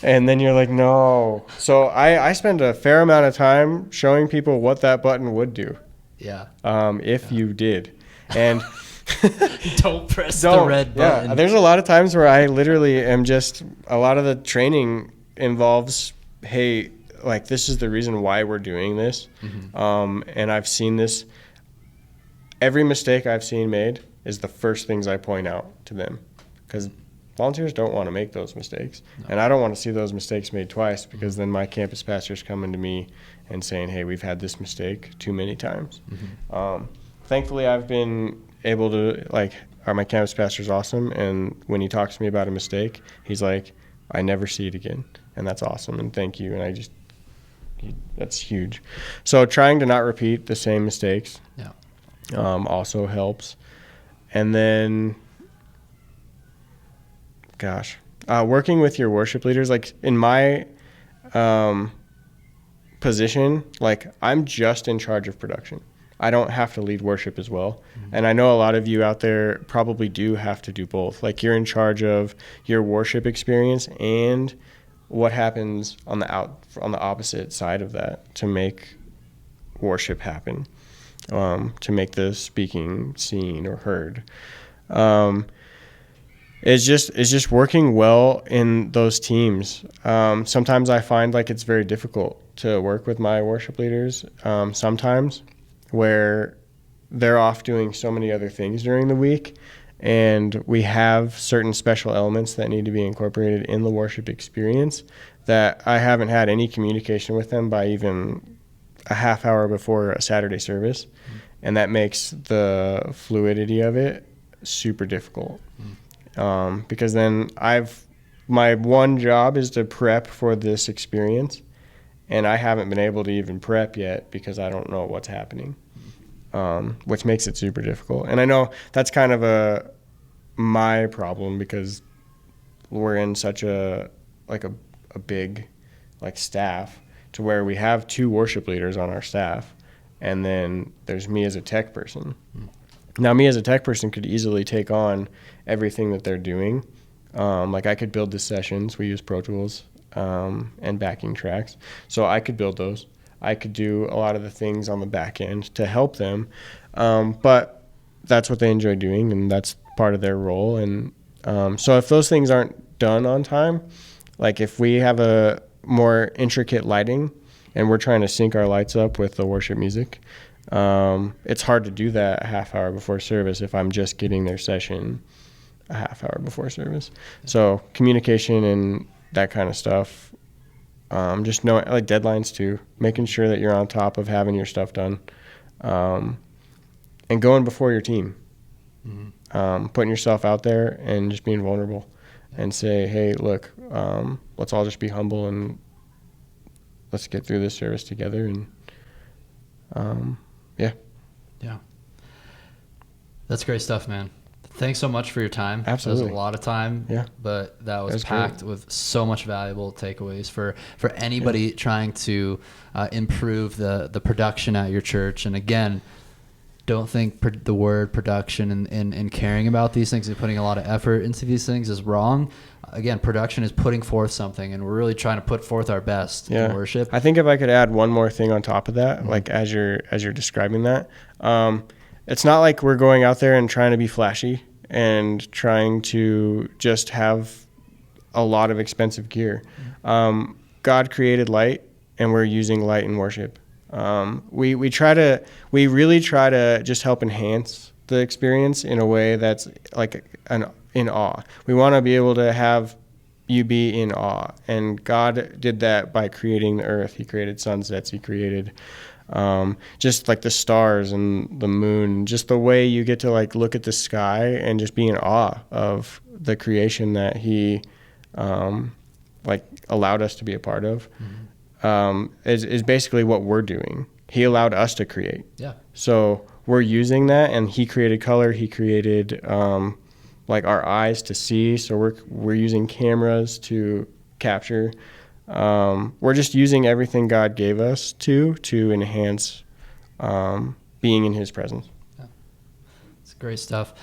S2: And then you're like, no. So I spend a fair amount of time showing people what that button would do.
S1: Yeah.
S2: If you did. And
S1: don't press the red button.
S2: Yeah, there's a lot of times where I literally am just, a lot of the training involves, hey, like, this is the reason why we're doing this. And I've seen this, every mistake I've seen made is the first things I point out to them, because volunteers don't want to make those mistakes. No. And I don't want to see those mistakes made twice, because then my campus pastor's coming to me and saying, hey, we've had this mistake too many times. Thankfully, I've been able to, like, my campus pastor's awesome, and when he talks to me about a mistake, he's like, I never see it again, and that's awesome, and thank you, and that's huge. So trying to not repeat the same mistakes also helps. And then, working with your worship leaders, like in my position, like, I'm just in charge of production. I don't have to lead worship as well. And I know a lot of you out there probably do have to do both. Like, you're in charge of your worship experience and what happens on the opposite side of that to make worship happen, to make the speaking seen or heard. It's just working well in those teams. Sometimes I find like it's very difficult to work with my worship leaders, sometimes, where they're off doing so many other things during the week, and we have certain special elements that need to be incorporated in the worship experience that I haven't had any communication with them by even a half hour before a Saturday service. And that makes the fluidity of it super difficult. Because then my one job is to prep for this experience, and I haven't been able to even prep yet because I don't know what's happening, which makes it super difficult. And I know that's kind of my problem because we're in such a big staff to where we have 2 worship leaders on our staff, and then there's me as a tech person. Now, me as a tech person could easily take on everything that they're doing. I could build the sessions. We use Pro Tools and backing tracks. So I could build those. I could do a lot of the things on the back end to help them. But that's what they enjoy doing, and that's part of their role. And so if those things aren't done on time, like if we have a more intricate lighting and we're trying to sync our lights up with the worship music, it's hard to do that a half hour before service if I'm just getting their session a half hour before service. So communication and that kind of stuff, just knowing deadlines too, making sure that you're on top of having your stuff done, and going before your team, putting yourself out there and just being vulnerable and say, hey, look, let's all just be humble and let's get through this service together. And
S1: yeah, that's great stuff, man. Thanks so much for your time.
S2: Absolutely.
S1: That was a lot of time, but that was packed with so much valuable takeaways for anybody trying to improve the production at your church. And again, don't think the word production and caring about these things and putting a lot of effort into these things is wrong. Again, production is putting forth something, and we're really trying to put forth our best in worship.
S2: I think if I could add one more thing on top of that, like as you're describing that, it's not like we're going out there and trying to be flashy and trying to just have a lot of expensive gear. God created light, and we're using light in worship. We really try to just help enhance the experience in a way that's like in awe. We want to be able to have you be in awe, and God did that by creating the earth. He created sunsets. He created just like the stars and the moon, just the way you get to look at the sky and just be in awe of the creation that he allowed us to be a part of. Is basically what we're doing. He allowed us to create. Yeah. So we're using that, and he created color. He created our eyes to see. So we're using cameras to capture. We're just using everything God gave us to enhance being in his presence. Yeah.
S1: It's great stuff.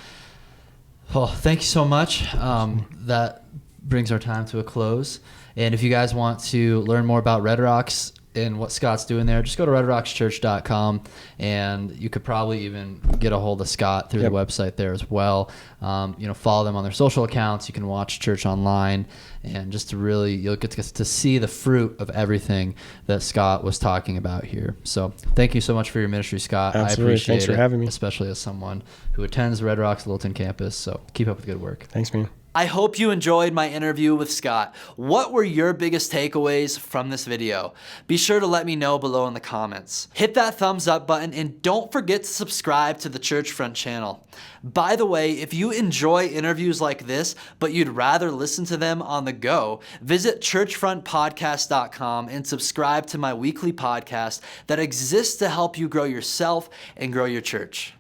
S1: Well, thank you so much. That brings our time to a close. And if you guys want to learn more about Red Rocks and what Scott's doing there, just go to redrockschurch.com, and you could probably even get a hold of Scott through the website there as well. Follow them on their social accounts. You can watch church online, and just you'll get to see the fruit of everything that Scott was talking about here. So thank you so much for your ministry, Scott.
S2: Absolutely.
S1: I appreciate
S2: Thanks for having me.
S1: Especially as someone who attends Red Rocks Littleton campus. So keep up with the good work.
S2: Thanks, man.
S1: I hope you enjoyed my interview with Scott. What were your biggest takeaways from this video? Be sure to let me know below in the comments. Hit that thumbs up button, and don't forget to subscribe to the Churchfront channel. By the way, if you enjoy interviews like this, but you'd rather listen to them on the go, visit churchfrontpodcast.com and subscribe to my weekly podcast that exists to help you grow yourself and grow your church.